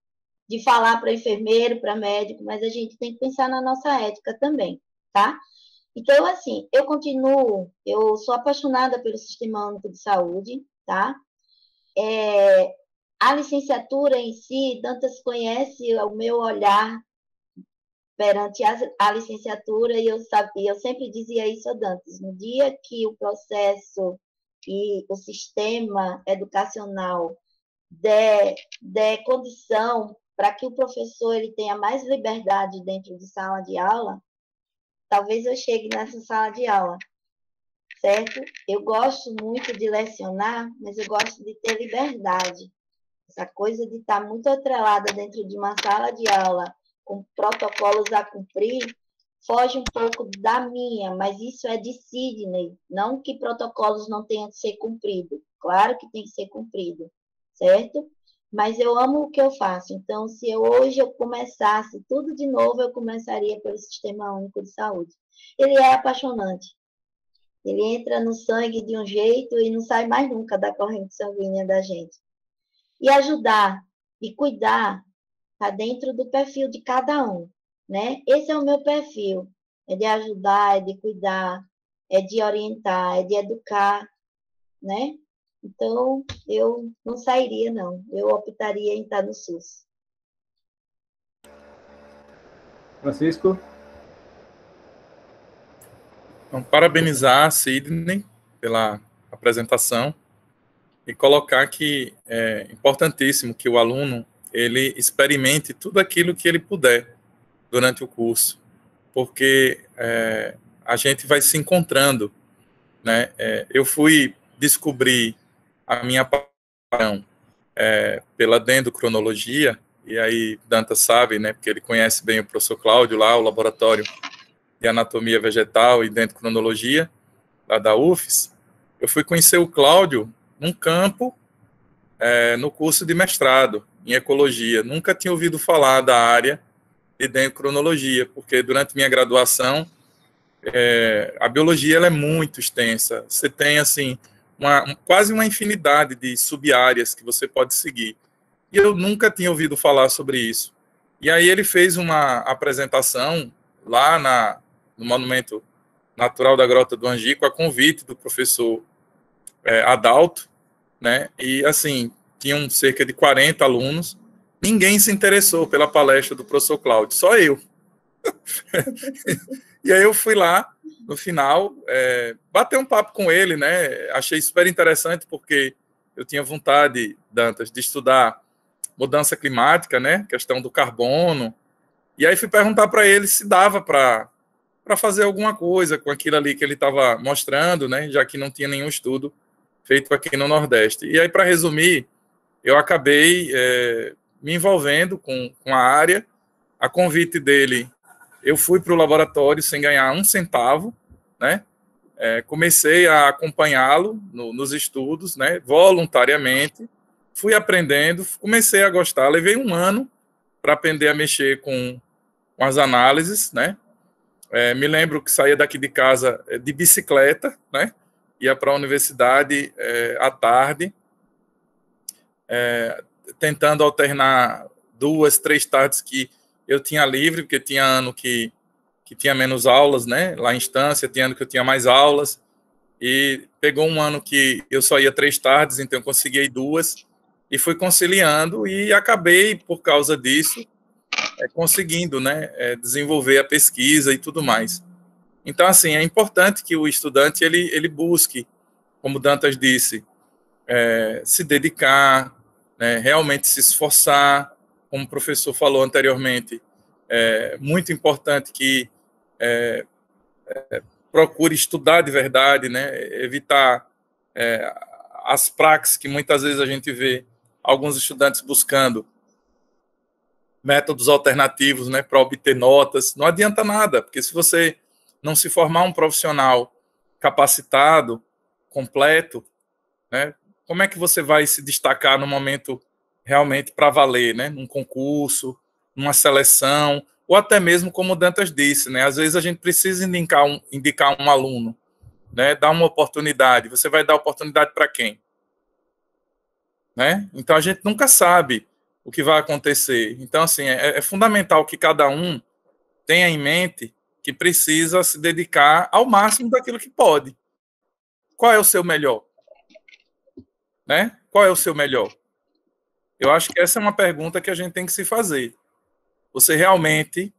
falar para enfermeiro, para médico, mas a gente tem que pensar na nossa ética também, tá? Então, assim, eu sou apaixonada pelo Sistema Único de Saúde, tá? A licenciatura em si, Dantas conhece o meu olhar perante a licenciatura, e eu sempre dizia isso a Dantas, no dia que o processo e o sistema educacional der condição para que o professor ele tenha mais liberdade dentro de sala de aula, talvez eu chegue nessa sala de aula, certo? Eu gosto muito de lecionar, mas eu gosto de ter liberdade. Essa coisa de estar muito atrelada dentro de uma sala de aula, com protocolos a cumprir, foge um pouco da minha, mas isso é de Sidney. Não que protocolos não tenham que ser cumpridos. Claro que tem que ser cumprido, certo? Mas eu amo o que eu faço. Então, se hoje eu começasse tudo de novo, eu começaria pelo Sistema Único de Saúde. Ele é apaixonante. Ele entra no sangue de um jeito e não sai mais nunca da corrente sanguínea da gente. E ajudar e cuidar está dentro do perfil de cada um, né? Esse é o meu perfil. É de ajudar, é de cuidar, é de orientar, é de educar, né? Então, eu não sairia, não. Eu optaria em estar no SUS. Francisco? Então, parabenizar a Sidney pela apresentação e colocar que é importantíssimo que o aluno ele experimente tudo aquilo que ele puder durante o curso, porque a gente vai se encontrando, né? Eu fui descobrir a minha paixão pela dendrocronologia, e aí Dantas sabe, né, porque ele conhece bem o professor Cláudio lá, o laboratório de anatomia vegetal e dendrocronologia, lá da UFES. Eu fui conhecer o Cláudio num campo, no curso de mestrado em ecologia. Nunca tinha ouvido falar da área de dendrocronologia, porque durante minha graduação, a biologia ela é muito extensa. Você tem, assim, quase uma infinidade de sub-áreas que você pode seguir. E eu nunca tinha ouvido falar sobre isso. E aí ele fez uma apresentação lá no Monumento Natural da Grota do Angico, a convite do professor Adalto, né? E, assim, tinham cerca de 40 alunos. Ninguém se interessou pela palestra do professor Cláudio, só eu. E aí eu fui lá, no final, bater um papo com ele, né? Achei super interessante, porque eu tinha vontade, Dantas, de estudar mudança climática, né? Questão do carbono. E aí fui perguntar para ele se dava para fazer alguma coisa com aquilo ali que ele estava mostrando, né? Já que não tinha nenhum estudo feito aqui no Nordeste. E aí, para resumir, eu acabei me envolvendo com a área. A convite dele, eu fui para o laboratório sem ganhar um centavo, né? comecei a acompanhá-lo nos estudos, né, voluntariamente, fui aprendendo, comecei a gostar, levei um ano para aprender a mexer com as análises, né, me lembro que saía daqui de casa de bicicleta, né, ia para a universidade à tarde, tentando alternar 2, 3 tardes que eu tinha livre, porque tinha ano que tinha menos aulas, né, lá em Estância, tinha ano que eu tinha mais aulas, e pegou um ano que eu só ia 3 tardes, então eu consegui ir 2, e fui conciliando, e acabei, por causa disso, conseguindo, né, desenvolver a pesquisa e tudo mais. Então, assim, é importante que o estudante, ele busque, como Dantas disse, se dedicar, né, realmente se esforçar, como o professor falou anteriormente, muito importante que procure estudar de verdade, né, evitar as praxes que muitas vezes a gente vê alguns estudantes buscando métodos alternativos, né, para obter notas. Não adianta nada, porque se você não se formar um profissional capacitado, completo, né, como é que você vai se destacar no momento realmente para valer, né, num concurso, numa seleção, ou até mesmo, como o Dantas disse, né, às vezes a gente precisa indicar um aluno, né, dar uma oportunidade. Você vai dar oportunidade para quem? Né? Então, a gente nunca sabe o que vai acontecer. Então, assim, é fundamental que cada um tenha em mente que precisa se dedicar ao máximo daquilo que pode. Qual é o seu melhor? Né? Qual é o seu melhor? Eu acho que essa é uma pergunta que a gente tem que se fazer. Você realmente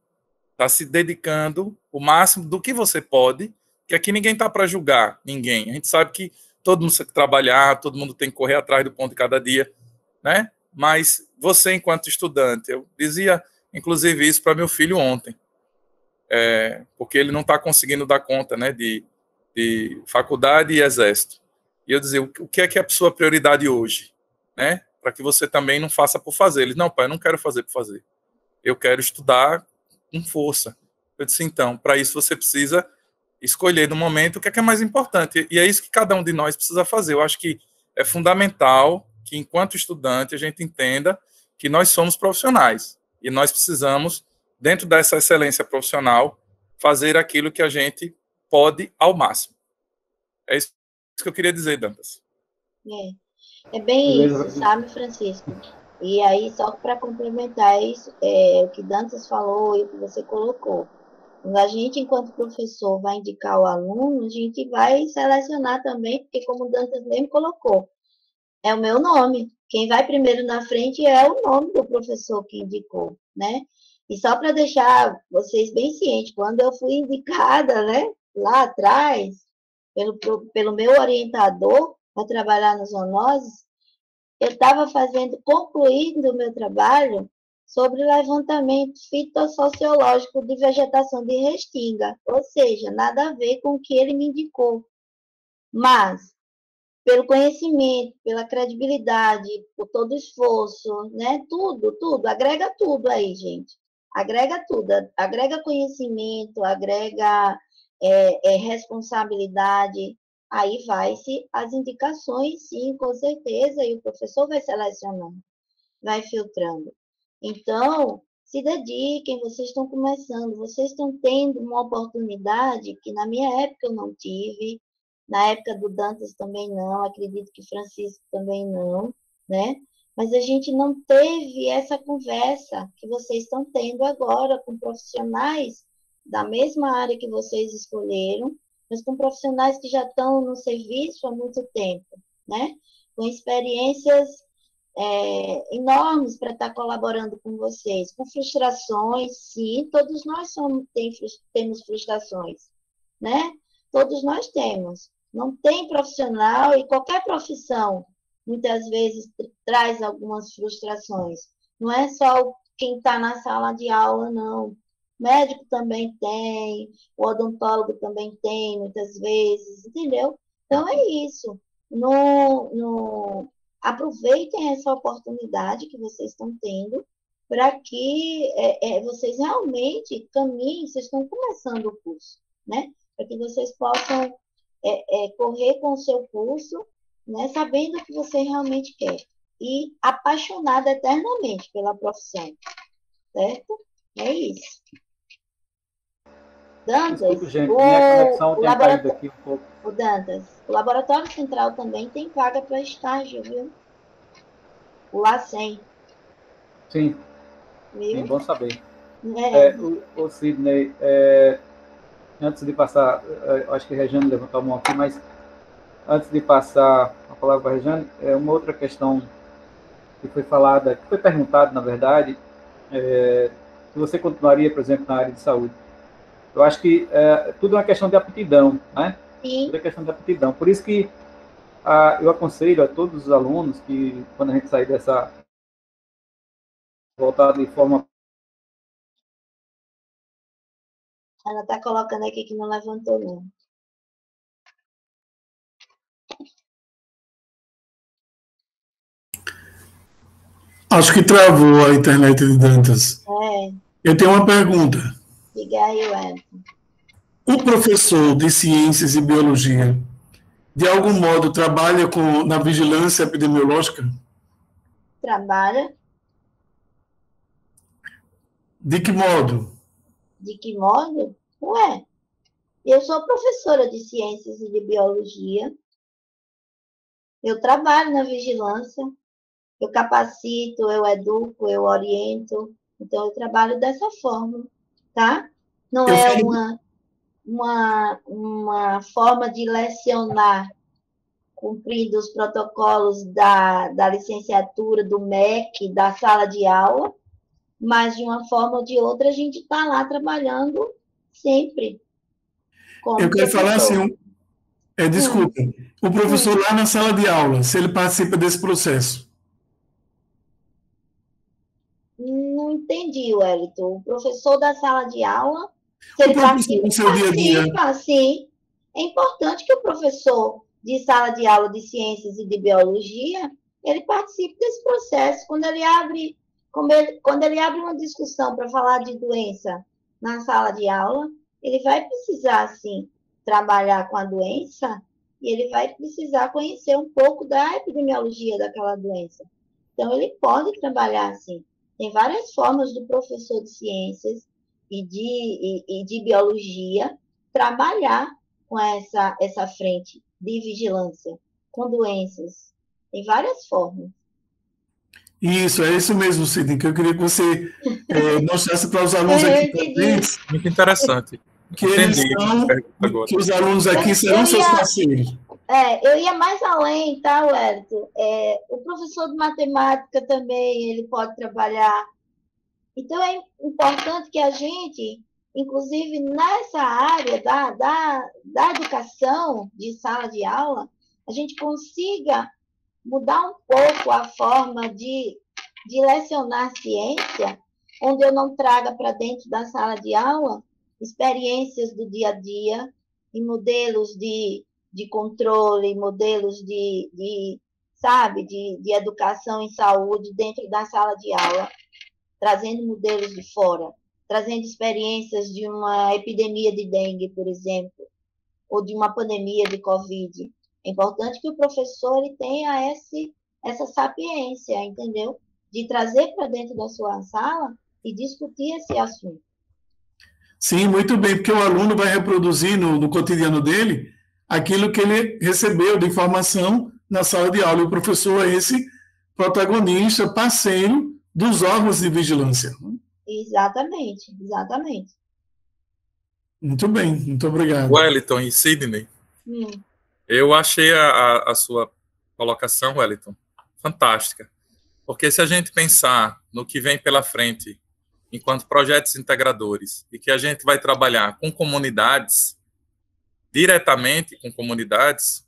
está se dedicando o máximo do que você pode, que aqui ninguém está para julgar ninguém. A gente sabe que todo mundo tem que trabalhar, todo mundo tem que correr atrás do pão de cada dia, né? Mas você, enquanto estudante, eu dizia, inclusive, isso para meu filho ontem, porque ele não está conseguindo dar conta, né, de faculdade e exército. E eu dizia, o que é a sua prioridade hoje? Né? Para que você também não faça por fazer. Ele, não, pai, eu não quero fazer por fazer. Eu quero estudar com força. Eu disse, então, para isso você precisa escolher no momento o que é mais importante. E é isso que cada um de nós precisa fazer. Eu acho que é fundamental que, enquanto estudante, a gente entenda que nós somos profissionais e nós precisamos, dentro dessa excelência profissional, fazer aquilo que a gente pode ao máximo. É isso que eu queria dizer, Dantas. É bem isso, sabe, Francisco? E aí, só para complementar isso, o que Dantas falou e o que você colocou. Quando a gente, enquanto professor, vai indicar o aluno, a gente vai selecionar também, porque como o Dantas mesmo colocou, é o meu nome. Quem vai primeiro na frente é o nome do professor que indicou, né? E só para deixar vocês bem cientes, quando eu fui indicada, né, lá atrás, pelo meu orientador para trabalhar nos zoonoses, eu estava concluindo o meu trabalho sobre levantamento fitossociológico de vegetação de restinga, ou seja, nada a ver com o que ele me indicou. Mas, pelo conhecimento, pela credibilidade, por todo o esforço, né? Tudo, agrega tudo aí, gente. Agrega tudo, agrega conhecimento, agrega responsabilidade, aí vai-se as indicações, sim, com certeza, e o professor vai selecionando, vai filtrando. Então, se dediquem, vocês estão começando, vocês estão tendo uma oportunidade que na minha época eu não tive, na época do Dantas também não, acredito que Francisco também não, né? Mas a gente não teve essa conversa que vocês estão tendo agora com profissionais da mesma área que vocês escolheram, mas com profissionais que já estão no serviço há muito tempo, né? Com experiências enormes para estar colaborando com vocês, com frustrações, sim, todos nós temos frustrações, né? Todos nós temos. Não tem profissional, e qualquer profissão, muitas vezes, traz algumas frustrações. Não é só quem está na sala de aula, não. O médico também tem, o odontólogo também tem, muitas vezes, entendeu? Então, é isso. Aproveitem essa oportunidade que vocês estão tendo para que vocês realmente caminhem, vocês estão começando o curso, né? Para que vocês possam correr com o seu curso, né, sabendo o que você realmente quer. E apaixonada eternamente pela profissão. Certo? É isso. Dantas, Desculpe, gente, minha conexão tem caído aqui um pouco. O Dantas, o Laboratório Central também tem vaga para estágio, viu? O LACEN. Sim, Viu? sim, bom saber. É. O Sidney, antes de passar, acho que a Regiane levantou a mão aqui, mas antes de passar a palavra para a Regiane, uma outra questão que foi falada, que foi perguntada, na verdade, se você continuaria, por exemplo, na área de saúde. Eu acho que tudo é uma questão de aptidão, né? Sim. Tudo é questão de aptidão. Por isso que eu aconselho a todos os alunos que, quando a gente sair dessa voltada de forma... Ela está colocando aqui que não levantou, não. Acho que travou a internet de Dantas. Eu tenho uma pergunta. Diga aí, Wellington. O professor de Ciências e Biologia, de algum modo, trabalha na vigilância epidemiológica? Trabalha. De que modo? De que modo? Ué, eu sou professora de Ciências e de Biologia. Eu trabalho na vigilância. Eu capacito, eu educo, eu oriento. Então, eu trabalho dessa forma, tá? Não é uma forma de lecionar cumprindo os protocolos da licenciatura, do MEC, da sala de aula, mas de uma forma ou de outra a gente está lá trabalhando sempre. Eu quero falar assim, desculpa, o professor lá na sala de aula, se ele participa desse processo. Não entendi, Wellington. O professor da sala de aula, se ele participa no seu dia a dia. Sim. É importante que o professor de sala de aula de ciências e de biologia, ele participe desse processo. Quando ele abre uma discussão para falar de doença na sala de aula, ele vai precisar, sim, trabalhar com a doença e ele vai precisar conhecer um pouco da epidemiologia daquela doença. Então, ele pode trabalhar assim. Tem várias formas do professor de ciências e de biologia trabalhar com essa frente de vigilância com doenças. Tem várias formas. Isso, é isso mesmo, Sidney, que eu queria que você mostrasse para os alunos aqui presentes. Muito interessante. Que os alunos aqui serão seus parceiros. Eu ia mais além, tá, Wellington? O professor de matemática também, ele pode trabalhar. Então, é importante que a gente, inclusive nessa área da educação de sala de aula, a gente consiga mudar um pouco a forma de lecionar ciência, onde eu não traga para dentro da sala de aula experiências do dia a dia e modelos de controle, modelos de educação em saúde dentro da sala de aula, trazendo modelos de fora, trazendo experiências de uma epidemia de dengue, por exemplo, ou de uma pandemia de Covid. É importante que o professor ele tenha essa sapiência, entendeu? De trazer para dentro da sua sala e discutir esse assunto. Sim, muito bem, porque o aluno vai reproduzir no cotidiano dele aquilo que ele recebeu de informação na sala de aula. E o professor é esse protagonista, parceiro dos órgãos de vigilância. Exatamente. Muito bem, muito obrigado. Wellington e Sidney, eu achei a sua colocação, Wellington, fantástica. Porque se a gente pensar no que vem pela frente, enquanto projetos integradores, e que a gente vai trabalhar com comunidades, diretamente com comunidades,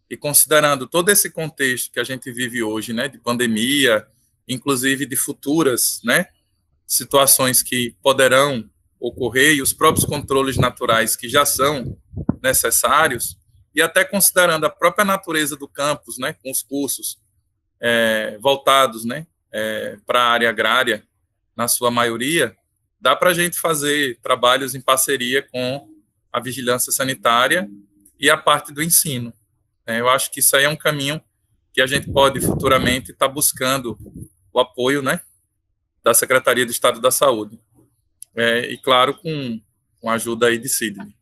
e considerando todo esse contexto que a gente vive hoje, né, de pandemia, inclusive de futuras, né, situações que poderão ocorrer, e os próprios controles naturais que já são necessários, e até considerando a própria natureza do campus, né, com os cursos voltados, né, para a área agrária, na sua maioria, dá para a gente fazer trabalhos em parceria com a vigilância sanitária e a parte do ensino. Eu acho que isso aí é um caminho que a gente pode futuramente estar buscando o apoio, né, da Secretaria de Estado da Saúde. E, claro, com a ajuda aí de Sidney.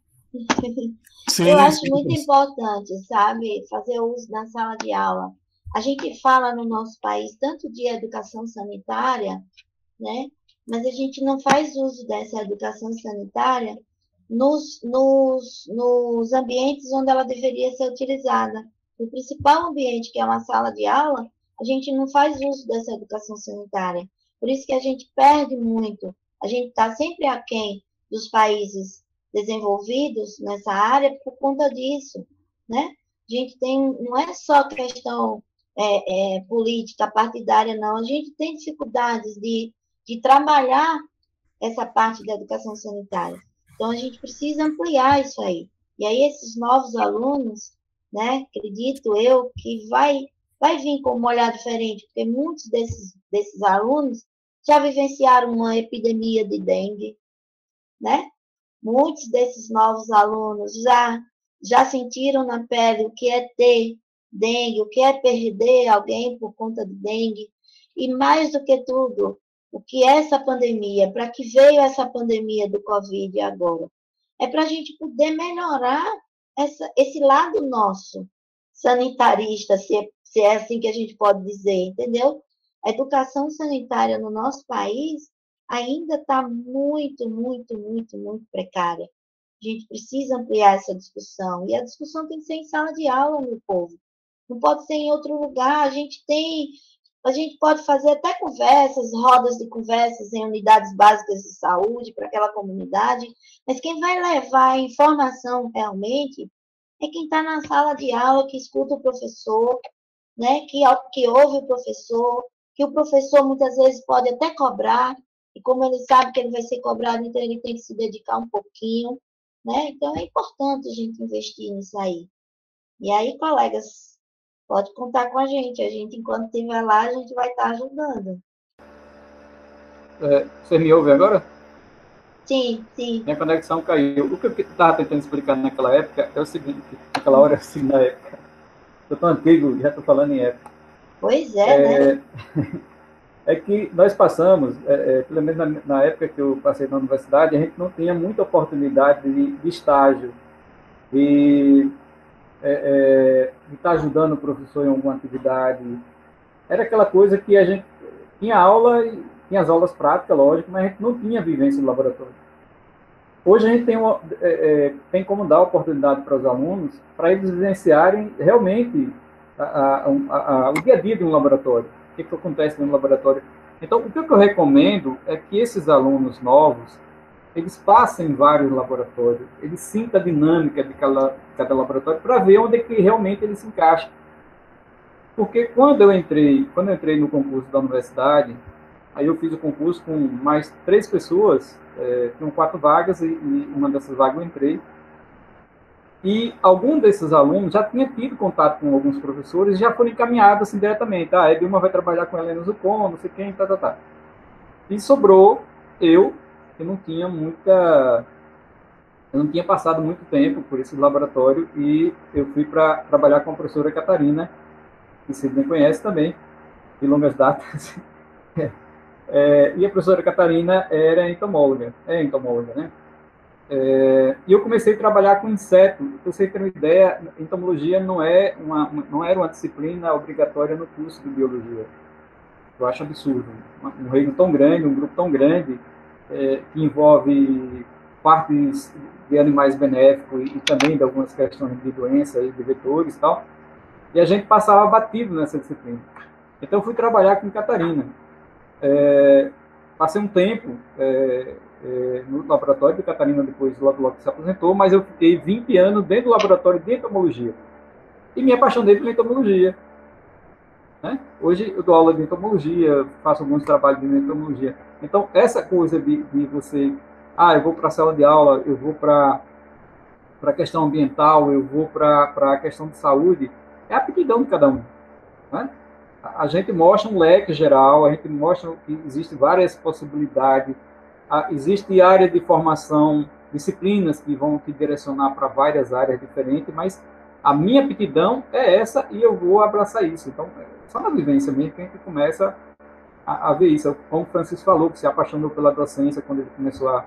Eu acho muito importante, sabe, fazer uso na sala de aula. A gente fala no nosso país tanto de educação sanitária, né, mas a gente não faz uso dessa educação sanitária nos ambientes onde ela deveria ser utilizada. O principal ambiente, que é uma sala de aula, a gente não faz uso dessa educação sanitária. Por isso que a gente perde muito. A gente está sempre aquém dos países desenvolvidos nessa área por conta disso, né? A gente tem, não é só questão política, partidária, não. A gente tem dificuldades de trabalhar essa parte da educação sanitária. Então, a gente precisa ampliar isso aí. E aí, esses novos alunos, né, acredito eu, que vai vir com um olhar diferente, porque muitos desses alunos já vivenciaram uma epidemia de dengue, né? Muitos desses novos alunos já sentiram na pele o que é ter dengue, o que é perder alguém por conta de dengue, e mais do que tudo, o que é essa pandemia, para que veio essa pandemia do Covid agora? É para a gente poder melhorar esse lado nosso, sanitarista, se é assim que a gente pode dizer, entendeu? A educação sanitária no nosso país ainda está muito, muito, muito, muito precária. A gente precisa ampliar essa discussão, e a discussão tem que ser em sala de aula, meu povo. Não pode ser em outro lugar. A gente pode fazer até conversas, rodas de conversas em unidades básicas de saúde para aquela comunidade, mas quem vai levar a informação realmente é quem está na sala de aula, que escuta o professor, né? que ouve o professor, que o professor muitas vezes pode até cobrar, e como ele sabe que ele vai ser cobrado, então ele tem que se dedicar um pouquinho, né? Então é importante a gente investir nisso aí. E aí, colegas, pode contar com a gente. A gente, enquanto estiver lá, a gente vai estar ajudando. Você me ouve agora? Sim, sim. Minha conexão caiu. O que eu estava tentando explicar naquela época é o seguinte, naquela hora, assim, na época. Eu estou antigo, já estou falando em época. Pois é, né? É que nós passamos, pelo menos na época que eu passei na universidade, a gente não tinha muita oportunidade de estágio, de estar ajudando o professor em alguma atividade. Era aquela coisa que a gente tinha aula, tinha as aulas práticas, lógico, mas a gente não tinha vivência no laboratório. Hoje a gente tem como dar oportunidade para os alunos, para eles vivenciarem realmente o dia a dia de um laboratório. O que acontece no laboratório. Então, o que eu recomendo é que esses alunos novos, eles passem em vários laboratórios, eles sintam a dinâmica de cada laboratório para ver onde é que realmente eles se encaixam. Porque quando eu entrei no concurso da universidade, aí eu fiz o concurso com mais 3 pessoas, tinham 4 vagas, e uma dessas vagas eu entrei. E algum desses alunos já tinha tido contato com alguns professores e já foram encaminhados assim diretamente. A Edilma vai trabalhar com a Helena Zucon, não sei quem, tá. E sobrou eu, que não tinha passado muito tempo por esse laboratório, e eu fui para trabalhar com a professora Catarina, que você bem conhece também, de longas datas. E a professora Catarina é entomóloga, né? E eu comecei a trabalhar com inseto. Para você ter uma ideia, entomologia não era uma disciplina obrigatória no curso de biologia. Eu acho absurdo. Um reino tão grande, um grupo tão grande, que envolve partes de animais benéficos e também de algumas questões de doença e de vetores e tal, e a gente passava batido nessa disciplina. Então eu fui trabalhar com Catarina. Passei um tempo no laboratório de Catarina, depois logo se aposentou, mas eu fiquei 20 anos dentro do laboratório de entomologia. E me apaixonei pela entomologia. Né? Hoje eu dou aula de entomologia, faço alguns trabalhos de entomologia. Então, essa coisa de você, eu vou para a sala de aula, eu vou para a questão ambiental, eu vou para a questão de saúde, é a aptidão de cada um. Né? A gente mostra um leque geral, a gente mostra que existem várias possibilidades, existe área de formação disciplinas que vão te direcionar para várias áreas diferentes, mas a minha aptidão é essa e eu vou abraçar isso. Então, só na vivência mesmo que a gente começa a ver isso. Como o Francisco falou, que se apaixonou pela docência quando ele começou a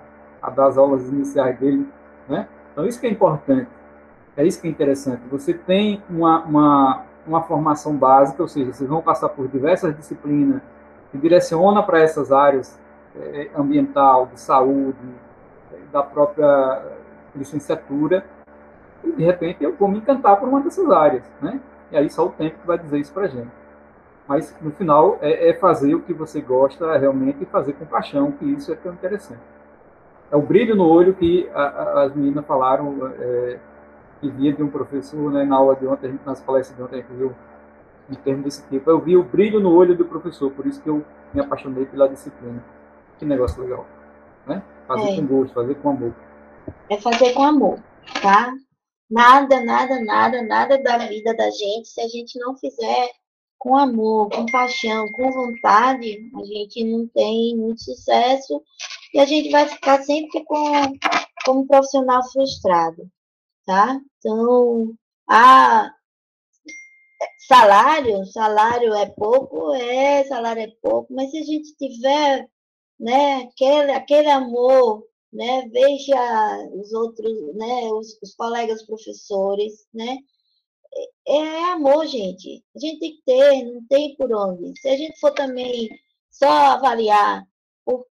dar as aulas iniciais dele, né? Então, isso que é importante, é isso que é interessante. Você tem uma formação básica, ou seja, vocês vão passar por diversas disciplinas que direciona para essas áreas ambiental, de saúde, da própria licenciatura, e de repente eu vou me encantar por uma dessas áreas, né? E aí só o tempo que vai dizer isso para a gente. Mas no final é fazer o que você gosta realmente e fazer com paixão, que isso é tão interessante. É o brilho no olho que as meninas falaram, que via de um professor, né, na aula de ontem, nas palestras de ontem, a gente viu um termo desse tipo. Eu vi o brilho no olho do professor, por isso que eu me apaixonei pela disciplina. Que negócio legal, né? Fazer com gosto, fazer com amor. É fazer com amor, tá? Nada da vida da gente, se a gente não fizer com amor, com paixão, com vontade, a gente não tem muito sucesso e a gente vai ficar sempre como um profissional frustrado, tá? Então, salário é pouco, salário é pouco, mas se a gente tiver, né, aquele amor, né, veja os outros, né, os colegas professores, né, é amor, gente. A gente tem que ter, não tem por onde. Se a gente for também só avaliar por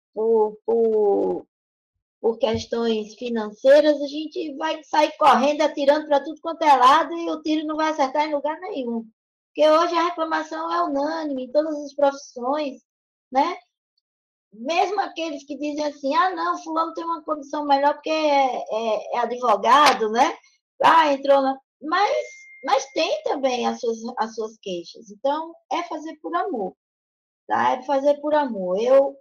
questões financeiras, a gente vai sair correndo, atirando para tudo quanto é lado e o tiro não vai acertar em lugar nenhum. Porque hoje a reclamação é unânime em todas as profissões, né? Mesmo aqueles que dizem assim, não, fulano tem uma condição melhor porque é advogado, né? Entrou na... Mas tem também as suas queixas. Então, é fazer por amor, tá? É fazer por amor. Eu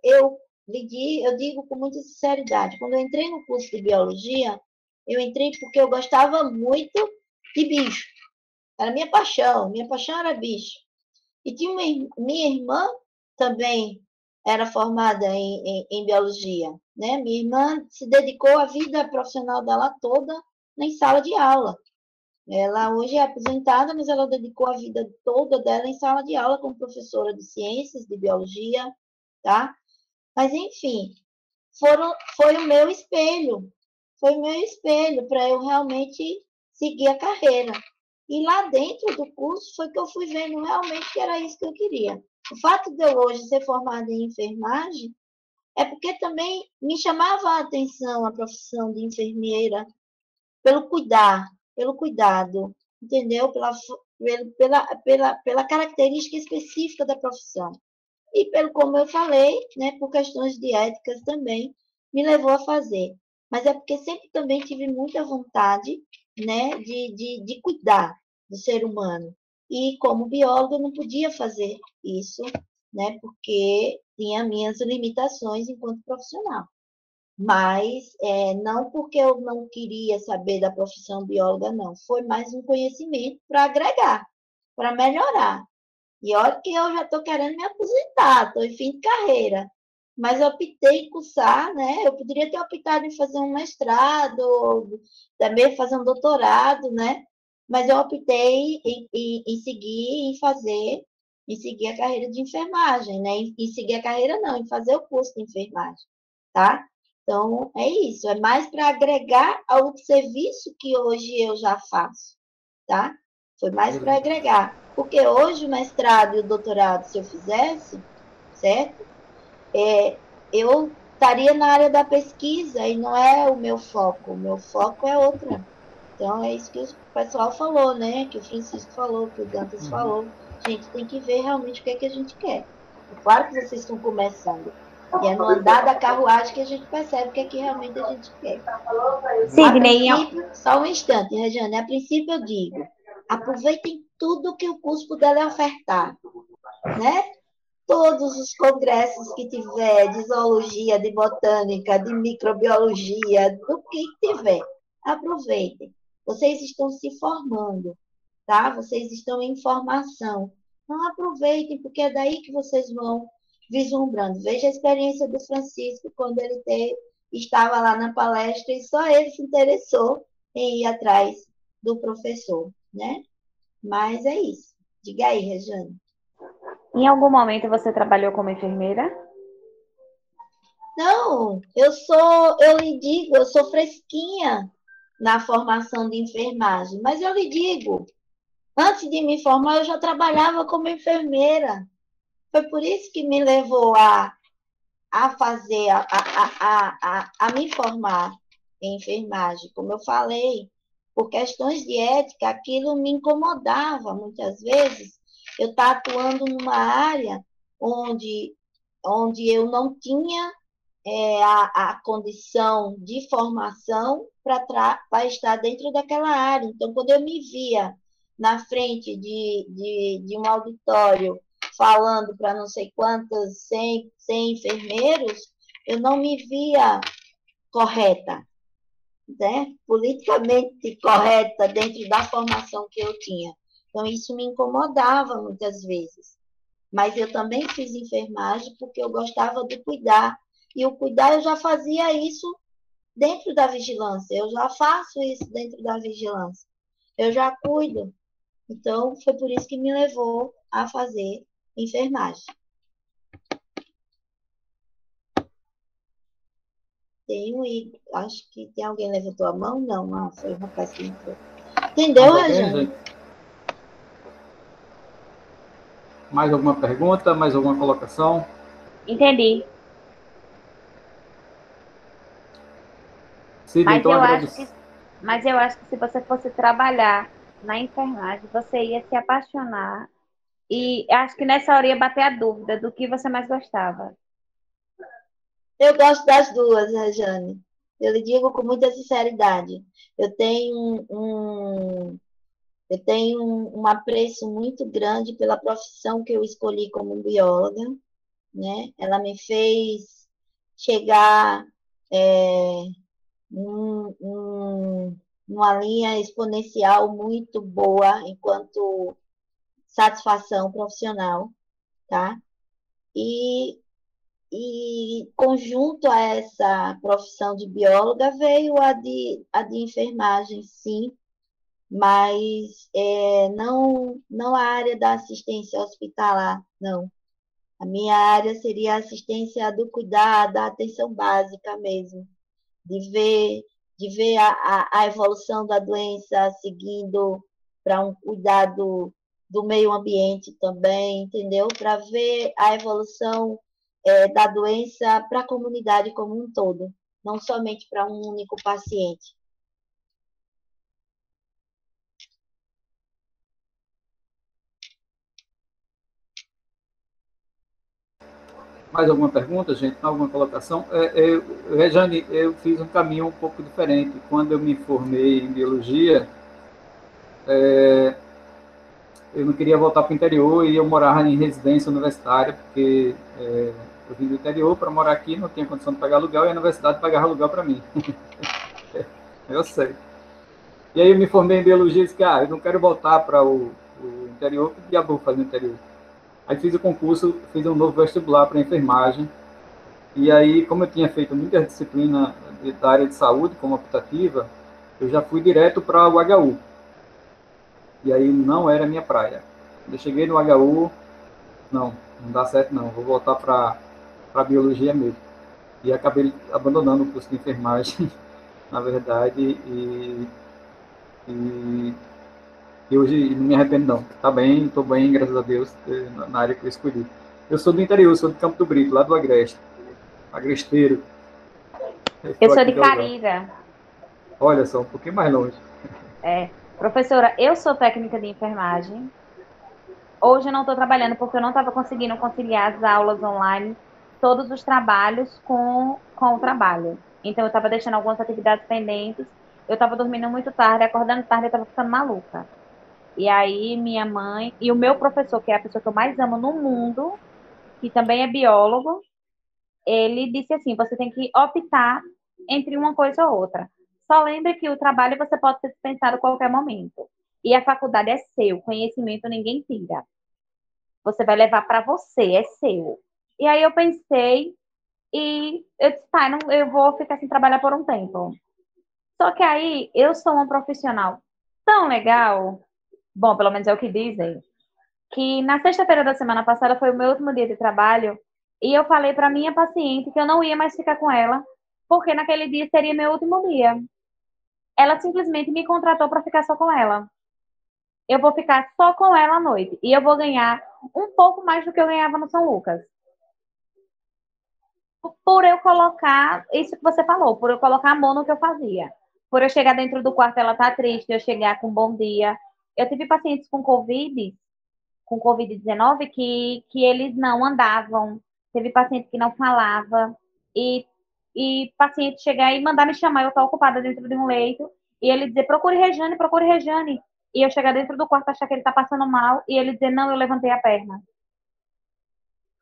digo com muita sinceridade, quando eu entrei no curso de biologia, eu entrei porque eu gostava muito de bicho. Era minha paixão era bicho. E tinha minha irmã também era formada em biologia, né? Minha irmã se dedicou a vida profissional dela toda em sala de aula. Ela hoje é aposentada, mas ela dedicou a vida toda dela em sala de aula como professora de ciências, de biologia, tá? Mas, enfim, foi o meu espelho. Foi o meu espelho para eu realmente seguir a carreira. E lá dentro do curso foi que eu fui vendo realmente que era isso que eu queria. O fato de eu hoje ser formada em enfermagem é porque também me chamava a atenção a profissão de enfermeira pelo cuidado, entendeu? Pela característica específica da profissão. E pelo, como eu falei, né, por questões de éticas também, me levou a fazer. Mas é porque sempre também tive muita vontade, né, de cuidar do ser humano. E como bióloga eu não podia fazer isso, né, porque tinha minhas limitações enquanto profissional. Mas não porque eu não queria saber da profissão bióloga, não. Foi mais um conhecimento para agregar, para melhorar. E olha que eu já estou querendo me aposentar, estou em fim de carreira. Mas eu optei em cursar, né? Eu poderia ter optado em fazer um mestrado, também fazer um doutorado, né? Mas eu optei em seguir, em seguir a carreira de enfermagem, né? Em seguir a carreira não, em fazer o curso de enfermagem, tá? Então, é isso. É mais para agregar ao serviço que hoje eu já faço, tá? Foi mais para agregar. Porque hoje o mestrado e o doutorado, se eu fizesse, certo? Eu estaria na área da pesquisa e não é o meu foco. O meu foco é outra. Então, é isso que o pessoal falou, né? Que o Francisco falou, que o Dantas falou. A gente tem que ver realmente o que é que a gente quer. É claro que vocês estão começando. E é no andar da carruagem que a gente percebe o que é que realmente a gente quer. Sidney, só um instante, Regiane. A princípio eu digo, aproveitem tudo que o curso puder lhe ofertar, né? Todos os congressos que tiver, de zoologia, de botânica, de microbiologia, do que tiver, aproveitem. Vocês estão se formando, tá? Vocês estão em formação. Então, aproveitem, porque é daí que vocês vão vislumbrando. Veja a experiência do Francisco, quando ele estava lá na palestra e só ele se interessou em ir atrás do professor, né? Mas é isso. Diga aí, Regiane. Em algum momento você trabalhou como enfermeira? Não, eu lhe digo, eu sou fresquinha na formação de enfermagem, mas eu lhe digo, antes de me formar, eu já trabalhava como enfermeira. Foi por isso que me levou fazer, a me formar em enfermagem. Como eu falei, por questões de ética, aquilo me incomodava muitas vezes. Eu estar atuando numa área onde eu não tinha a condição de formação para estar dentro daquela área. Então, quando eu me via na frente de um auditório falando para não sei quantas, 100 enfermeiros, eu não me via correta, né? Politicamente correta dentro da formação que eu tinha. Então, isso me incomodava muitas vezes. Mas eu também fiz enfermagem porque eu gostava de cuidar. E o cuidar, eu já fazia isso dentro da vigilância. Eu já faço isso dentro da vigilância. Eu já cuido. Então, foi por isso que me levou a fazer enfermagem. Acho que tem alguém que levantou a mão? Não, foi o rapaz que entrou. Entendeu, Rajane? Mais alguma pergunta? Mais alguma colocação? Entendi. Cida, Mas então eu acho que se você fosse trabalhar na enfermagem, você ia se apaixonar. E acho que nessa hora ia bater a dúvida do que você mais gostava. Eu gosto das duas, Rajane. Eu lhe digo com muita sinceridade. Eu tenho um apreço muito grande pela profissão que eu escolhi como bióloga, né? Ela me fez chegar numa linha exponencial muito boa enquanto satisfação profissional, tá? E conjunto a essa profissão de bióloga veio a de enfermagem, sim, mas não a área da assistência hospitalar, não. A minha área seria a assistência do cuidado, da atenção básica mesmo, de ver a evolução da doença seguindo para um cuidado do meio ambiente também, entendeu? Para ver a evolução da doença para a comunidade como um todo, não somente para um único paciente. Mais alguma pergunta, gente? Alguma colocação? Rejane, eu fiz um caminho um pouco diferente. Quando eu me formei em biologia, eu não queria voltar para o interior e eu morava em residência universitária, porque eu vim do interior para morar aqui, não tinha condição de pagar aluguel e a universidade pagava aluguel para mim. Eu sei. E aí eu me formei em biologia e disse que eu não quero voltar para o interior, que diabo eu vou fazer no interior? Aí fiz o concurso, fiz um novo vestibular para enfermagem. E aí, como eu tinha feito muita disciplina da área de saúde, como optativa, eu já fui direto para o HU. E aí não era a minha praia. Quando eu cheguei no HU, não dá certo não, vou voltar para biologia mesmo. E acabei abandonando o curso de enfermagem, na verdade, e hoje não me arrependo não. Tá bem, estou bem, graças a Deus, na área que eu escolhi. Eu sou do interior, sou de Campo do Brito, lá do Agreste. Agresteiro. Eu sou de Carira. Olha só, um pouquinho mais longe. Professora, eu sou técnica de enfermagem. Hoje eu não estou trabalhando porque eu não estava conseguindo conciliar as aulas online, todos os trabalhos com o trabalho. Então eu estava deixando algumas atividades pendentes, eu estava dormindo muito tarde, acordando tarde, eu estava ficando maluca. E aí minha mãe e o meu professor, que é a pessoa que eu mais amo no mundo, que também é biólogo, ele disse assim, você tem que optar entre uma coisa ou outra. Só lembre que o trabalho você pode ser dispensado a qualquer momento. E a faculdade é seu, conhecimento ninguém tira. Você vai levar para você, é seu. E aí eu pensei E eu disse, tá, eu vou ficar sem trabalhar por um tempo. Só que aí eu sou uma profissional tão legal, bom, pelo menos é o que dizem, que na sexta-feira da semana passada foi o meu último dia de trabalho e eu falei para minha paciente que eu não ia mais ficar com ela, porque naquele dia seria meu último dia. Ela simplesmente me contratou para ficar só com ela. Eu vou ficar só com ela à noite e eu vou ganhar um pouco mais do que eu ganhava no São Lucas. Por eu colocar, isso que você falou, por eu colocar amor no que eu fazia. Por eu chegar dentro do quarto, ela tá triste, eu chegar com um bom dia. Eu tive pacientes com Covid-19 que eles não andavam. Teve paciente que não falava. E paciente chegar e mandar me chamar, eu estou ocupada dentro de um leito, e ele dizer, procure Rejane, procure Rejane. E eu chegar dentro do quarto, achar que ele está passando mal, e ele dizer, não, eu levantei a perna.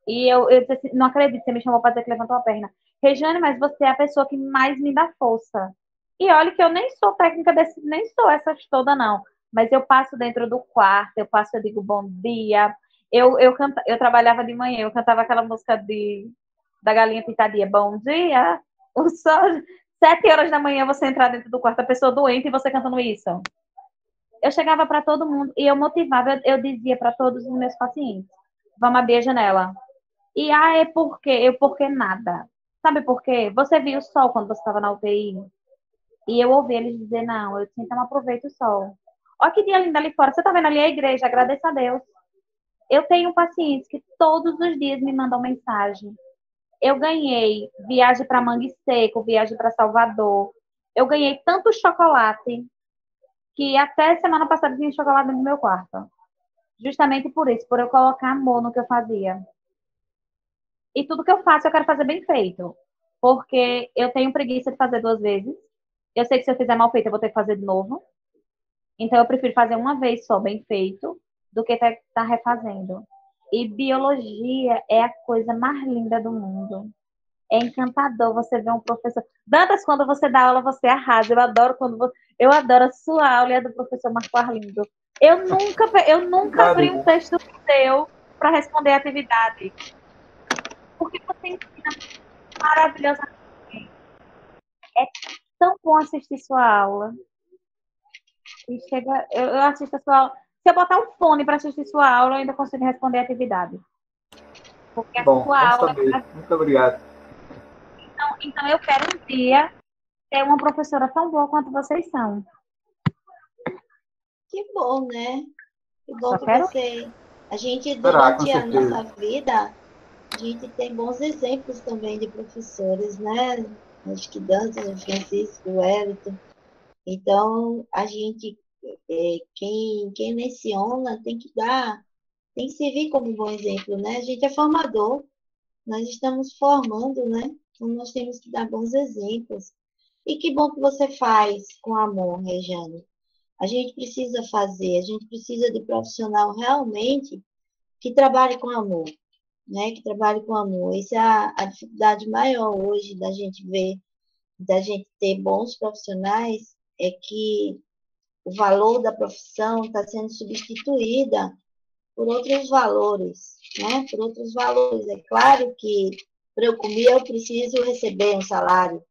E eu disse assim, não acredito, você me chamou para dizer que levantou a perna. Rejane, mas você é a pessoa que mais me dá força. E olha que eu nem sou técnica nem sou essas toda, não. Mas eu passo dentro do quarto, eu digo bom dia. Eu trabalhava de manhã, eu cantava aquela música da Galinha Pintadinha, bom dia. O sol, 7 horas da manhã você entrar dentro do quarto, a pessoa doente e você cantando isso. Eu chegava para todo mundo e eu motivava, eu dizia para todos os meus pacientes, vamos abrir a janela. E é porque nada. Sabe por quê? Você viu o sol quando você estava na UTI? E eu ouvi eles dizer, não, eu então aproveito o sol. Olha que dia lindo ali fora. Você está vendo ali a igreja, agradeça a Deus. Eu tenho pacientes que todos os dias me mandam mensagem. Eu ganhei viagem para Mangue Seco, viagem para Salvador. Eu ganhei tanto chocolate que até semana passada tinha chocolate no meu quarto. Justamente por isso, por eu colocar amor no que eu fazia. E tudo que eu faço, eu quero fazer bem feito. Porque eu tenho preguiça de fazer 2 vezes. Eu sei que se eu fizer mal feito, eu vou ter que fazer de novo. Então, eu prefiro fazer uma vez só bem feito do que estar refazendo. E biologia é a coisa mais linda do mundo. É encantador você ver um professor. Dantas, quando você dá aula, você arrasa. Eu adoro a sua aula e a do professor Marco Arlindo. Eu nunca abri um texto seu para responder a atividade. Porque você ensina maravilhosamente. É tão bom assistir sua aula. E eu assisto a sua aula. Se eu botar um fone para assistir sua aula, eu ainda consigo responder a atividade. Porque a Bom, sua bom aula. saber. Muito obrigado. Então, eu quero um dia ter uma professora tão boa quanto vocês são. Que bom, né? Que bom Só que quero. A gente, Será, com durante a certeza. nossa vida, a gente tem bons exemplos também de professores, né? Acho que Dantas, o Francisco, o Wellington. Então, a gente, quem leciona tem que servir como bom exemplo, né? A gente é formador, nós estamos formando, né? Então, nós temos que dar bons exemplos. E que bom que você faz com amor, Rejane. A gente precisa fazer, a gente precisa de profissional realmente que trabalhe com amor, né? Que trabalhe com amor. Essa é a dificuldade maior hoje da gente ver, da gente ter bons profissionais, é que o valor da profissão está sendo substituída por outros valores, né? Por outros valores. É claro que para eu comer eu preciso receber um salário,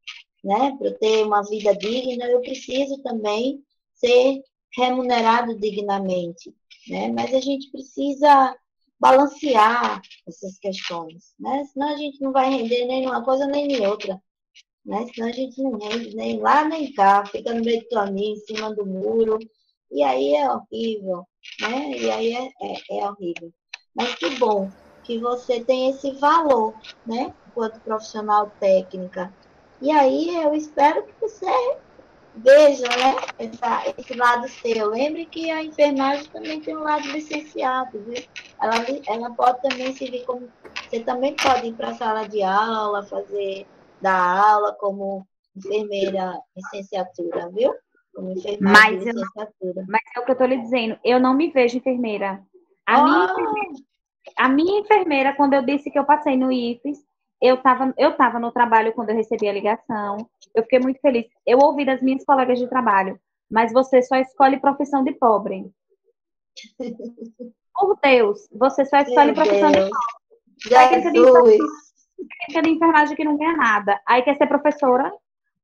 né? Para eu ter uma vida digna, eu preciso também ser remunerado dignamente, né? Mas a gente precisa balancear essas questões, né? Senão a gente não vai render nem numa coisa nem em outra, né? Senão a gente não rende nem lá nem cá, fica no meio do caminho, em cima do muro, e aí é horrível, né? E aí é horrível. Mas que bom que você tem esse valor, né? Enquanto profissional técnica. E aí eu espero que você veja, né? Esse lado seu. Lembre que a enfermagem também tem um lado licenciado, viu? Ela pode também servir como... Você também pode ir para a sala de aula, dar aula como enfermeira licenciatura, viu? Como enfermagem de licenciatura. Mas é o que eu estou lhe dizendo, eu não me vejo enfermeira. A minha enfermeira, quando eu disse que eu passei no IFES, eu tava no trabalho quando eu recebi a ligação. Eu fiquei muito feliz. Eu ouvi das minhas colegas de trabalho, mas você só escolhe profissão de pobre. Por Deus, você só escolhe profissão de pobre. Jesus! técnica de enfermagem que não ganha nada. Aí quer ser professora.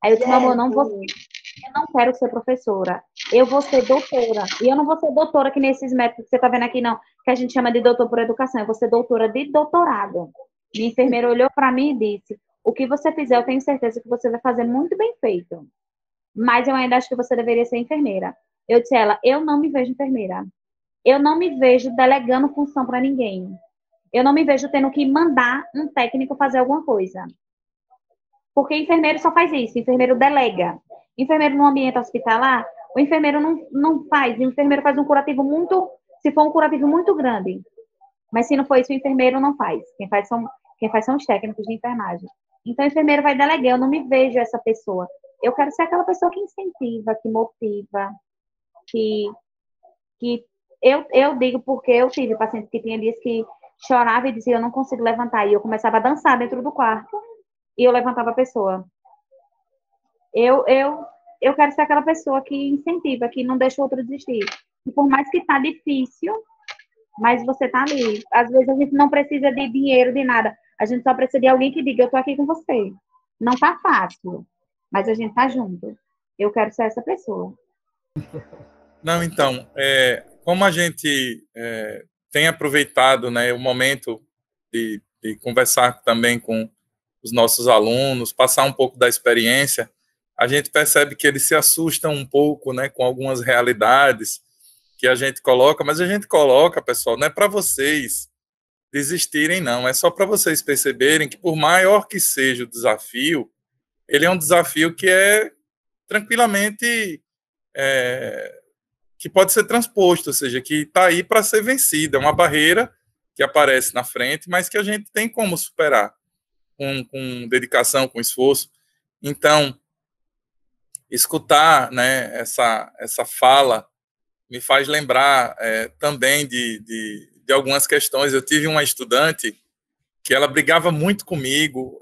Aí eu disse, não, eu não vou, eu não quero ser professora. Eu vou ser doutora. E eu não vou ser doutora que nesses métodos que você está vendo aqui, não, que a gente chama de doutor por educação. Eu vou ser doutora de doutorado. Minha enfermeira olhou para mim e disse, o que você fizer, eu tenho certeza que você vai fazer muito bem feito. Mas eu ainda acho que você deveria ser enfermeira. Eu disse a ela, eu não me vejo enfermeira. Eu não me vejo delegando função para ninguém. Eu não me vejo tendo que mandar um técnico fazer alguma coisa. Porque enfermeiro só faz isso, enfermeiro delega. Enfermeiro no ambiente hospitalar, o enfermeiro não faz. O enfermeiro faz um curativo muito, se for um curativo muito grande. Mas se não for isso, o enfermeiro não faz. Quem faz são os técnicos de enfermagem. Então, o enfermeiro vai delegar. Eu não me vejo essa pessoa. Eu quero ser aquela pessoa que incentiva, que motiva, que eu digo porque eu tive paciente que tinha dias que chorava e dizia, eu não consigo levantar. E eu começava a dançar dentro do quarto e eu levantava a pessoa. Eu quero ser aquela pessoa que incentiva, que não deixa o outro desistir. E por mais que tá difícil, mas você tá ali. Às vezes a gente não precisa de dinheiro, de nada. A gente só precisa de alguém que diga, eu tô aqui com você. Não tá fácil, mas a gente tá junto. Eu quero ser essa pessoa. Não, então, como a gente tem aproveitado, né, o momento de conversar também com os nossos alunos, passar um pouco da experiência, a gente percebe que eles se assustam um pouco, né, com algumas realidades que a gente coloca, mas a gente coloca, pessoal, não é para vocês desistirem, não, é só para vocês perceberem que por maior que seja o desafio, ele é um desafio que é tranquilamente que pode ser transposto, ou seja, que está aí para ser vencida, é uma barreira que aparece na frente, mas que a gente tem como superar com dedicação, com esforço. Então, escutar, né, essa fala me faz lembrar também de algumas questões. Eu tive uma estudante que ela brigava muito comigo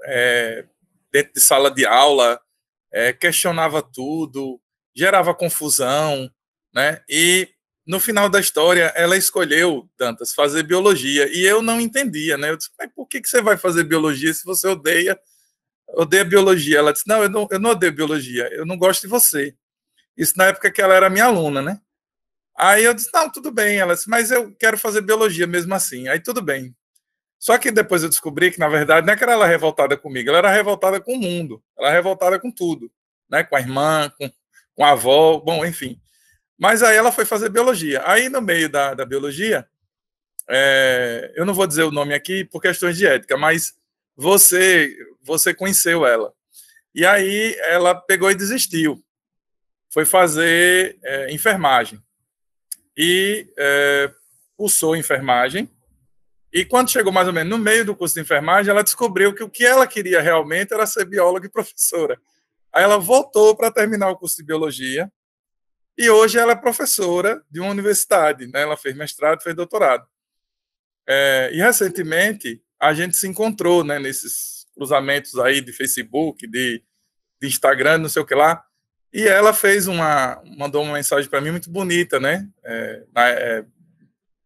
dentro de sala de aula, questionava tudo, gerava confusão, né? E no final da história ela escolheu, Dantas, fazer biologia, e eu não entendia, né? Eu disse, mas por que você vai fazer biologia se você odeia biologia? Ela disse, não, eu não odeio biologia, eu não gosto de você. Isso na época que ela era minha aluna, né? Aí eu disse, não, tudo bem. Ela disse, mas eu quero fazer biologia mesmo assim. Aí tudo bem. Só que depois eu descobri que, na verdade, não é que ela era revoltada comigo, ela era revoltada com o mundo, ela era revoltada com tudo, né? Com a irmã, com a avó, bom, enfim. Mas aí ela foi fazer biologia. Aí, no meio da biologia, eu não vou dizer o nome aqui por questões de ética, mas você conheceu ela. E aí ela pegou e desistiu. Foi fazer enfermagem. E cursou enfermagem. E quando chegou mais ou menos no meio do curso de enfermagem, ela descobriu que o que ela queria realmente era ser bióloga e professora. Aí ela voltou para terminar o curso de biologia. E hoje ela é professora de uma universidade, né? Ela fez mestrado, fez doutorado. E recentemente a gente se encontrou, né, nesses cruzamentos aí de Facebook, de Instagram, não sei o que lá, e ela mandou uma mensagem para mim muito bonita, né?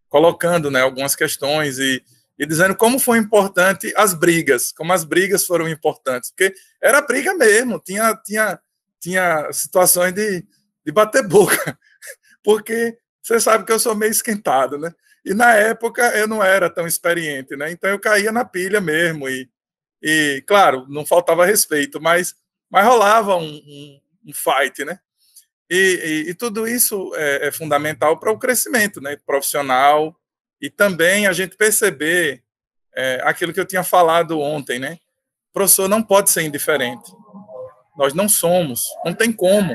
Colocando, né, algumas questões e dizendo como foi importante as brigas, como as brigas foram importantes, porque era briga mesmo, tinha situações de bater boca, porque você sabe que eu sou meio esquentado, né? E na época eu não era tão experiente, né? Então eu caía na pilha mesmo e claro, não faltava respeito, mas rolava um fight, né? E tudo isso é fundamental para o crescimento, né, profissional, e também a gente perceber aquilo que eu tinha falado ontem, né? O professor não pode ser indiferente. Nós não somos, não tem como,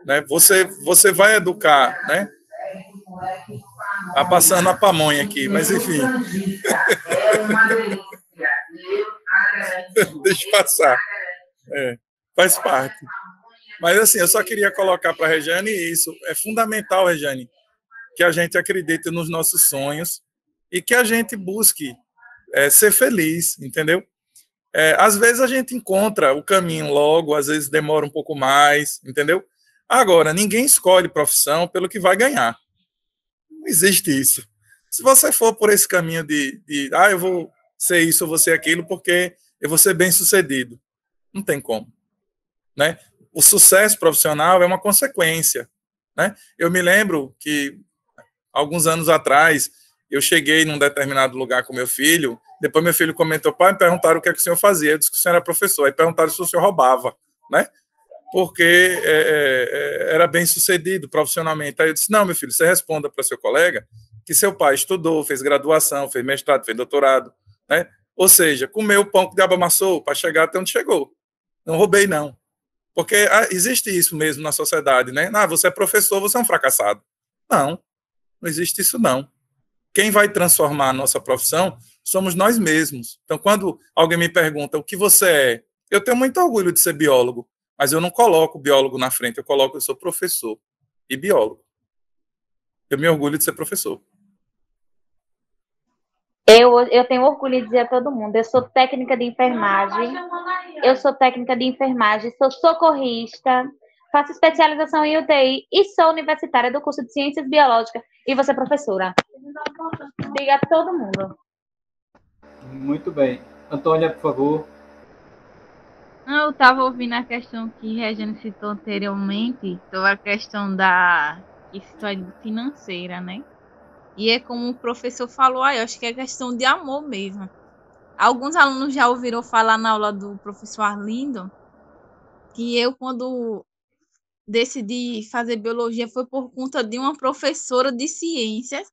né? Você vai educar, né? Tá passando a pamonha aqui, mas enfim. Deixa passar. Faz parte. Mas assim, eu só queria colocar para a Regiane isso. É fundamental, Regiane, que a gente acredite nos nossos sonhos e que a gente busque ser feliz, entendeu? Às vezes a gente encontra o caminho logo, às vezes demora um pouco mais, entendeu? Agora, ninguém escolhe profissão pelo que vai ganhar. Não existe isso. Se você for por esse caminho eu vou ser isso, eu vou ser aquilo, porque eu vou ser bem-sucedido. Não tem como, né? O sucesso profissional é uma consequência, né? Eu me lembro que, alguns anos atrás, eu cheguei num determinado lugar com meu filho, depois meu filho comentou, pai, me perguntaram o que é que o senhor fazia, eu disse que o senhor era professor, aí perguntaram se o senhor roubava, né? Porque era bem sucedido profissionalmente. Aí eu disse, não, meu filho, você responda para seu colega que seu pai estudou, fez graduação, fez mestrado, fez doutorado, né? Ou seja, comeu o pão que o diabo amassou para chegar até onde chegou. Não roubei, não. Porque existe isso mesmo na sociedade, né? Ah, você é professor, você é um fracassado. Não, não existe isso, não. Quem vai transformar a nossa profissão somos nós mesmos. Então, quando alguém me pergunta o que você é, eu tenho muito orgulho de ser biólogo, mas eu não coloco biólogo na frente, eu sou professor e biólogo. Eu me orgulho de ser professor. Eu tenho orgulho de dizer a todo mundo, eu sou técnica de enfermagem, sou socorrista, faço especialização em UTI e sou universitária do curso de Ciências Biológicas e você professora. Diga a todo mundo. Muito bem. Antônia, por favor. Eu estava ouvindo a questão que Regiane citou anteriormente, sobre a questão da história financeira, né? E é como o professor falou, eu acho que é questão de amor mesmo. Alguns alunos já ouviram falar na aula do professor Arlindo que eu, quando decidi fazer biologia, foi por conta de uma professora de ciências,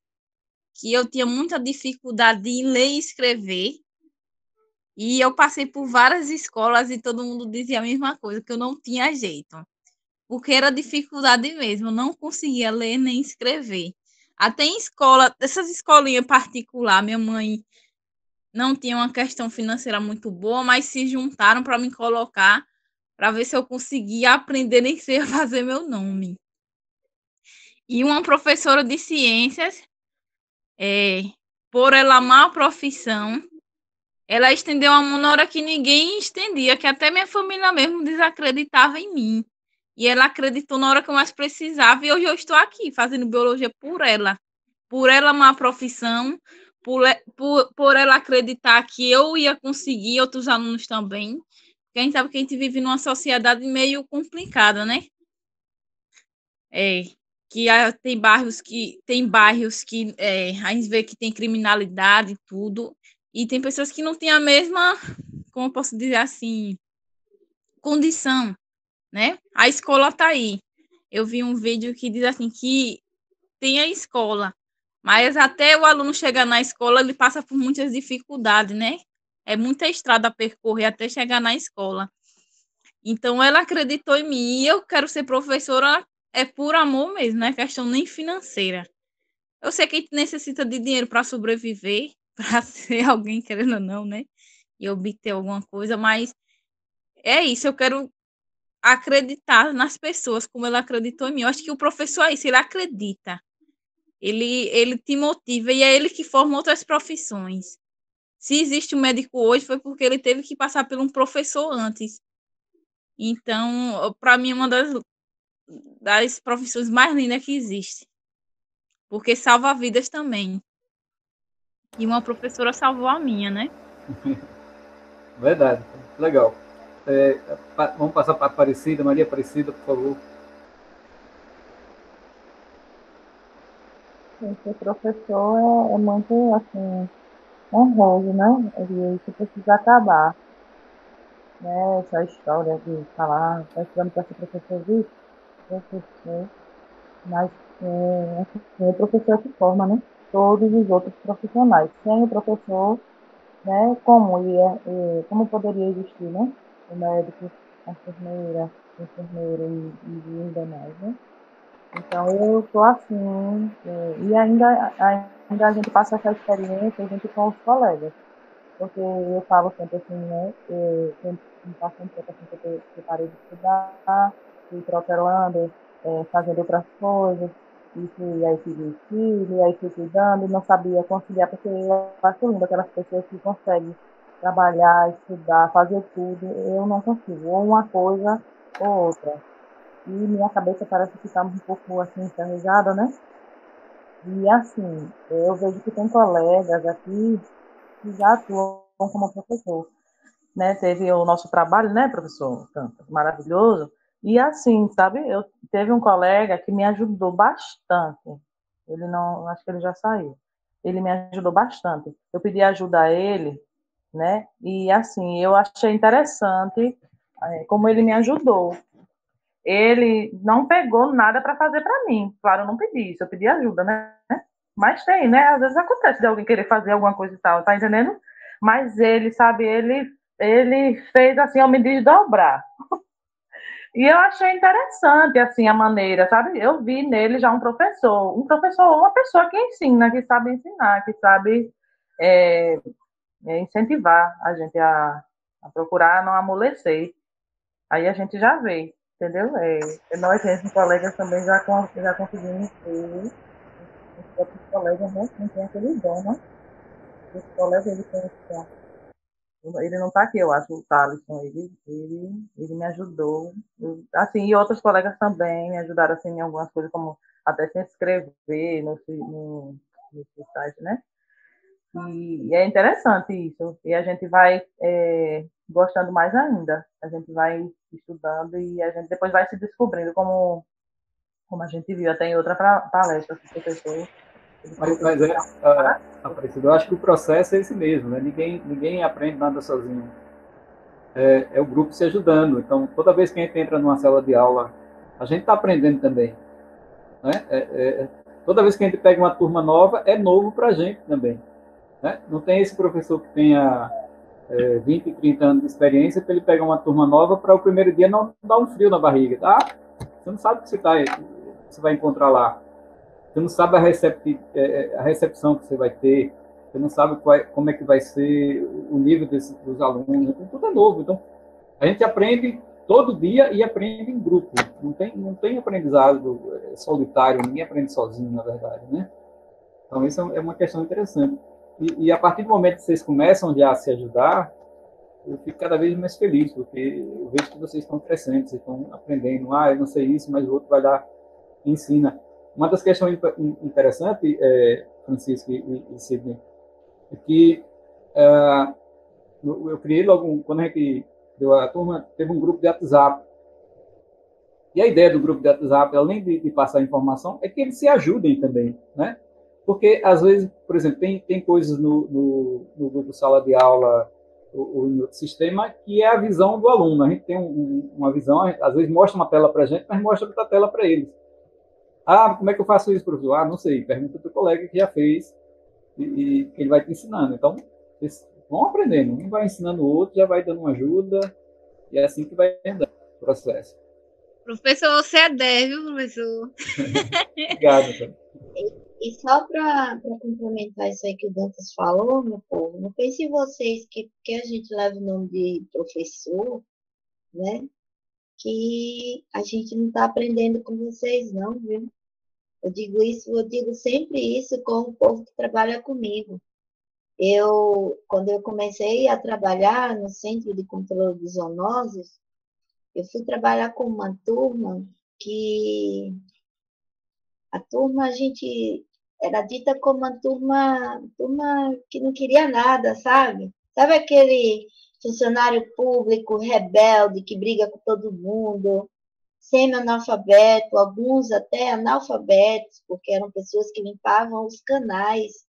que eu tinha muita dificuldade em ler e escrever. E eu passei por várias escolas e todo mundo dizia a mesma coisa, que eu não tinha jeito. Porque era dificuldade mesmo, eu não conseguia ler nem escrever. Até em escola, essas escolinhas particulares, minha mãe não tinha uma questão financeira muito boa, mas se juntaram para me colocar, para ver se eu conseguia aprender nem que seja fazer meu nome. E uma professora de ciências, por ela amar a profissão, ela estendeu a mão na hora que ninguém estendia, que até minha família mesmo desacreditava em mim. E ela acreditou na hora que eu mais precisava, e hoje eu estou aqui fazendo biologia por ela amar a profissão, por ela acreditar que eu ia conseguir, outros alunos também, porque a gente sabe que a gente vive numa sociedade meio complicada, né? Que tem bairros que a gente vê que tem criminalidade e tudo, e tem pessoas que não têm a mesma, como eu posso dizer assim, condição, né? A escola está aí. Eu vi um vídeo que diz assim que tem a escola, mas até o aluno chegar na escola, ele passa por muitas dificuldades, né? É muita estrada a percorrer até chegar na escola. Então, ela acreditou em mim e eu quero ser professora por amor mesmo, não é questão nem financeira. Eu sei que a gente necessita de dinheiro para sobreviver, para ser alguém, querendo ou não, né? E obter alguma coisa, mas é isso, eu quero acreditar nas pessoas como ela acreditou em mim. Eu acho que o professor é isso, ele acredita. Ele te motiva e é ele que forma outras profissões. Se existe um médico hoje, foi porque ele teve que passar por um professor antes. Então, para mim, é uma das profissões mais lindas que existe. Porque salva vidas também. E uma professora salvou a minha, né? Verdade. Legal. Vamos passar para a Aparecida. Maria Aparecida, por favor. Ser professor é muito, assim, honroso, né? Isso precisa acabar. Né? Essa história de falar, está estudando para ser professor, mas é o professor que forma, né? Todos os outros profissionais. Sem o professor, né? Como poderia existir, né? O médico, a enfermeira e ainda mais, né? Então, eu estou assim, e ainda a gente passa essa experiência junto com os colegas, porque eu falo sempre assim, né, passa um tempo assim que eu parei de estudar, fui protelando, fazendo outras coisas, e aí tive filho, e aí fui cuidando, e não sabia conciliar, porque eu acho lindo aquelas pessoas que conseguem trabalhar, estudar, fazer tudo, eu não consigo, ou uma coisa ou outra. E minha cabeça parece que está um pouco assim enferrujada, né? E assim, eu vejo que tem colegas aqui que já atuam como professor. né? Teve o nosso trabalho, né, professor? Maravilhoso. E assim, sabe, teve um colega que me ajudou bastante. Ele não, acho que ele já saiu. Ele me ajudou bastante. Eu pedi ajuda a ele, né? E assim, eu achei interessante como ele me ajudou. Ele não pegou nada para fazer para mim. Claro, eu não pedi isso, eu pedi ajuda, né? Mas tem, né? Às vezes acontece de alguém querer fazer alguma coisa e tal, tá entendendo? Mas ele, sabe, ele fez assim, eu me desdobrar. E eu achei interessante, assim, a maneira, sabe? Eu vi nele já um professor, uma pessoa que ensina, que sabe ensinar, que sabe é, incentivar a gente a procurar não amolecer. Aí a gente já vê, entendeu? Nós, mesmos, colegas, também já conseguimos ver os próprios colegas, né? Não tem aquele dom, né? Os colegas, ele tem esse dom. Ele não está aqui, eu acho, o Thaleson, ele me ajudou. Assim, e outros colegas também me ajudaram assim, em algumas coisas, como até se inscrever no site, né? E é interessante isso. E a gente vai gostando mais ainda. A gente vai estudando e a gente depois vai se descobrindo, como a gente viu até em outra palestra do professor. Mas Aparecido, eu acho que o processo é esse mesmo, né? Ninguém aprende nada sozinho. É o grupo se ajudando. Então, toda vez que a gente entra numa sala de aula, a gente está aprendendo também. Né? Toda vez que a gente pega uma turma nova, é novo para a gente também. Né? Não tem esse professor que tenha 20, 30 anos de experiência para ele pegar uma turma nova para o primeiro dia não dar um frio na barriga. Tá? Você não sabe o que você vai encontrar lá. Você não sabe a recepção que você vai ter. Você não sabe como é que vai ser o nível dos alunos. Então, tudo é novo. Então, a gente aprende todo dia e aprende em grupo. Não tem aprendizado solitário, ninguém aprende sozinho, na verdade, né? Então, isso é uma questão interessante. E a partir do momento que vocês começam já a se ajudar, eu fico cada vez mais feliz, porque eu vejo que vocês estão crescendo, vocês estão aprendendo. Eu não sei isso, mas o outro vai lá e ensina. Uma das questões interessantes, Francisco e Sidney, é que eu criei logo, quando a gente deu a turma, teve um grupo de WhatsApp. E a ideia do grupo de WhatsApp, além de passar informação, é que eles se ajudem também, né? Porque, às vezes, por exemplo, tem coisas no grupo sala de aula ou em outro sistema que é a visão do aluno. A gente tem uma visão, às vezes mostra uma tela para a gente, mas mostra outra tela para eles. Como é que eu faço isso, professor? Não sei. Pergunta para o colega que já fez e ele vai te ensinando. Então, vocês vão aprendendo. Um vai ensinando o outro, já vai dando uma ajuda e é assim que vai andando o processo. Professor, você é 10, viu, professor? Obrigado, então. E só para complementar isso aí que o Dantas falou, meu povo, não pense em vocês que porque a gente leva o nome de professor, né, que a gente não está aprendendo com vocês, não, viu? Eu digo sempre isso com o povo que trabalha comigo. Quando eu comecei a trabalhar no Centro de Controle de Zoonoses, eu fui trabalhar com uma turma que a gente era dita como uma turma que não queria nada, sabe? Sabe aquele funcionário público rebelde que briga com todo mundo, semi-analfabeto, alguns até analfabetos, porque eram pessoas que limpavam os canais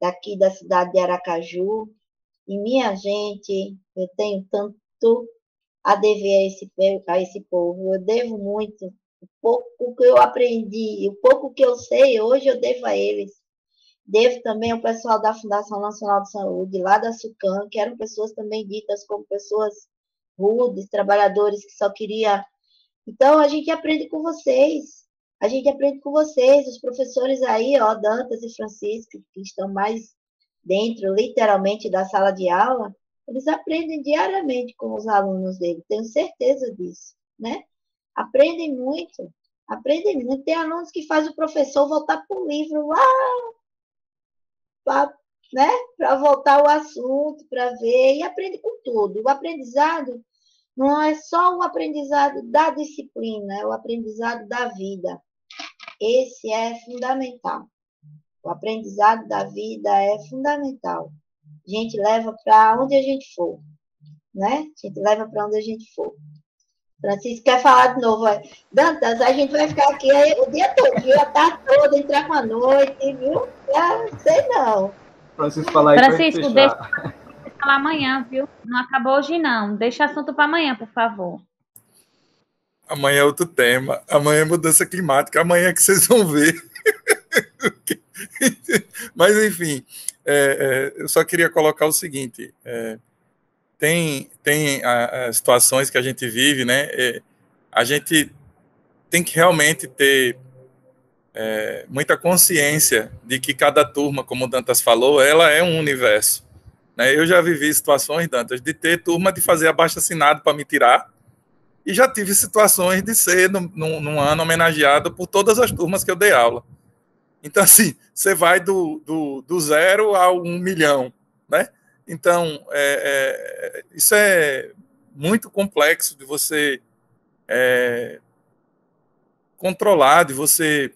daqui da cidade de Aracaju. E minha gente, eu tenho tanto a dever a esse povo, eu devo muito. O pouco que eu aprendi, o pouco que eu sei, hoje eu devo a eles. Devo também ao pessoal da Fundação Nacional de Saúde, lá da SUCAM, que eram pessoas também ditas como pessoas rudes, trabalhadores que só queria. Então, a gente aprende com vocês. A gente aprende com vocês, os professores aí, ó, Dantas e Francisco, que estão mais dentro, literalmente, da sala de aula, eles aprendem diariamente com os alunos dele, tenho certeza disso, né? Aprendem muito, aprendem muito. Tem alunos que fazem o professor voltar para o livro lá, né? Para voltar ao assunto, para ver, e aprende com tudo. O aprendizado não é só o aprendizado da disciplina, é o aprendizado da vida. Esse é fundamental. O aprendizado da vida é fundamental. A gente leva para onde a gente for. né? A gente leva para onde a gente for. Francisco quer falar de novo. Dantas, a gente vai ficar aqui o dia todo, viu? A tarde toda, entrar com a noite, viu? Já sei não. Francisco, falar aí para gente Francisco, fechar. deixa eu falar amanhã, viu? Não acabou hoje, não. Deixa assunto para amanhã, por favor. Amanhã é outro tema. Amanhã é mudança climática. Amanhã é que vocês vão ver. Mas, enfim, eu só queria colocar o seguinte. Tem situações que a gente vive, né? A gente tem que realmente ter muita consciência de que cada turma, como o Dantas falou, ela é um universo. Né? Eu já vivi situações, Dantas, de ter turma de fazer abaixo-assinado para me tirar, e já tive situações de ser, num ano, homenageado por todas as turmas que eu dei aula. Então, assim, você vai do 0 ao 1 milhão, né? Então, isso é muito complexo de você controlar, de você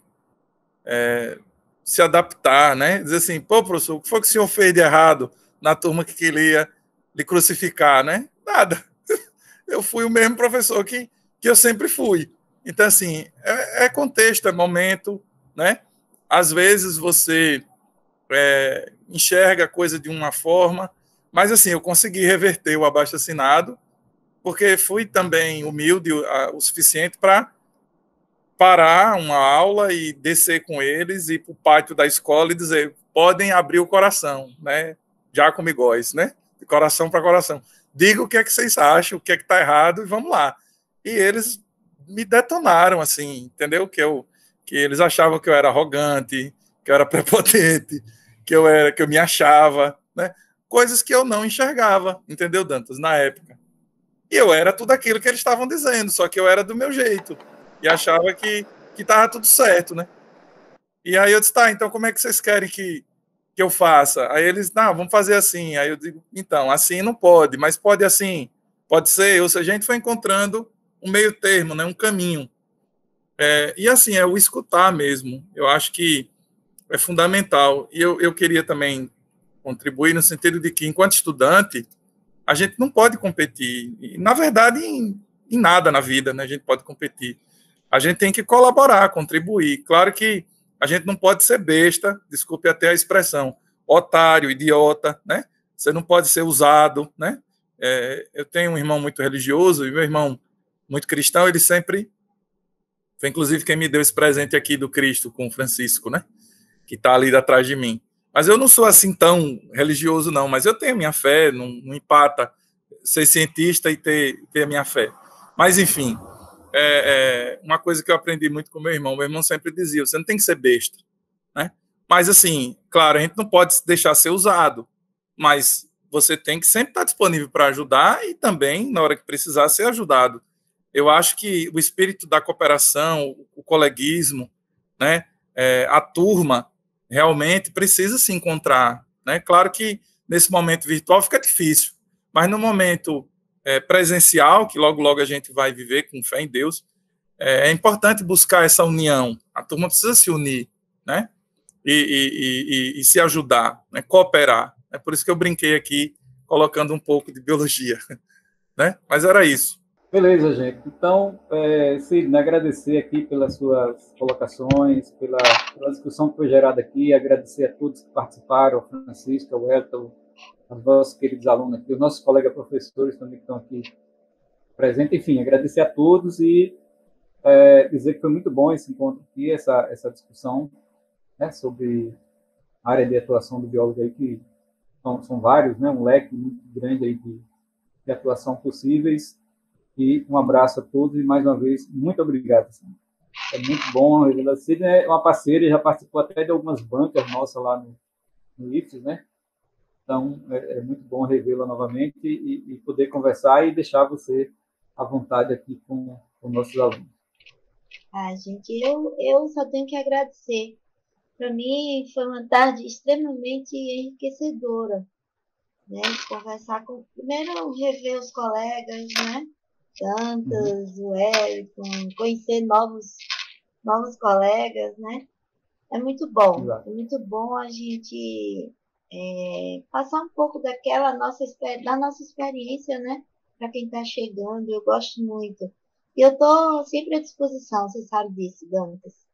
se adaptar, né? Dizer assim, pô, professor, o que foi que o senhor fez de errado na turma que queria lhe crucificar, né? Nada. Eu fui o mesmo professor que eu sempre fui. Então, assim, é contexto, é momento, né? Às vezes você enxerga a coisa de uma forma, mas, assim, eu consegui reverter o abaixo-assinado, porque fui também humilde o suficiente para parar uma aula e descer com eles e ir para o pátio da escola e dizer, podem abrir o coração, né? Giacomo e Góes, né? De coração para coração. Diga o que é que vocês acham, o que é que está errado e vamos lá. E eles me detonaram, assim, entendeu? Que eles achavam que eu era arrogante, que eu era prepotente, que eu me achava, né? Coisas que eu não enxergava, entendeu, Dantas, na época. E eu era tudo aquilo que eles estavam dizendo, só que eu era do meu jeito. E achava que estava tudo certo, né? E aí eu disse, tá, então como é que vocês querem que eu faça? Aí eles, não, vamos fazer assim. Aí eu digo, então, assim não pode, mas pode assim, pode ser. Ou seja, a gente foi encontrando um meio termo, né, um caminho. E assim, é o escutar mesmo. Eu acho que é fundamental. E eu queria também contribuir no sentido de que, enquanto estudante, a gente não pode competir. E, na verdade, em nada na vida, né, a gente pode competir. A gente tem que colaborar, contribuir. Claro que a gente não pode ser besta, desculpe até a expressão, otário, idiota, né? Você não pode ser usado, né? Eu tenho um irmão muito religioso e meu irmão muito cristão, ele sempre foi, inclusive, quem me deu esse presente aqui do Cristo com o Francisco, né? Que está ali atrás de mim. Mas eu não sou assim tão religioso, não. Mas eu tenho minha fé, não empata ser cientista e ter a minha fé. Mas, enfim, uma coisa que eu aprendi muito com meu irmão sempre dizia, você não tem que ser besta, né? Mas, assim, claro, a gente não pode deixar ser usado, mas você tem que sempre estar disponível para ajudar e também, na hora que precisar, ser ajudado. Eu acho que o espírito da cooperação, o coleguismo, né, a turma, realmente precisa se encontrar, né? Claro que nesse momento virtual fica difícil, mas no momento presencial, que logo, logo a gente vai viver com fé em Deus, é importante buscar essa união. A turma precisa se unir, né? E se ajudar, né? Cooperar. É por isso que eu brinquei aqui, colocando um pouco de biologia, né? Mas era isso. Beleza, gente. Então, Sidney, agradecer aqui pelas suas colocações, pela discussão que foi gerada aqui, agradecer a todos que participaram, ao Francisco, ao Elton, aos nossos queridos alunos aqui, os nossos colegas professores também que estão aqui presentes. Enfim, agradecer a todos e dizer que foi muito bom esse encontro aqui, essa discussão, né, sobre a área de atuação do biólogo aí, que são vários, né, um leque muito grande aí de atuação possíveis. E um abraço a todos e, mais uma vez, muito obrigado. É muito bom. A Sidney é uma parceira, já participou até de algumas bancas nossas lá no IFES, né? Então, é muito bom revê-la novamente e poder conversar e deixar você à vontade aqui com nossos alunos. Gente, eu só tenho que agradecer. Para mim, foi uma tarde extremamente enriquecedora, né? Conversar primeiro, rever os colegas, né? Dantas, o Wellington, conhecer novos colegas, né? É muito bom. Exato. É muito bom a gente passar um pouco da nossa experiência, né? para quem está chegando, eu gosto muito. E eu estou sempre à disposição, você sabe disso, Dantas.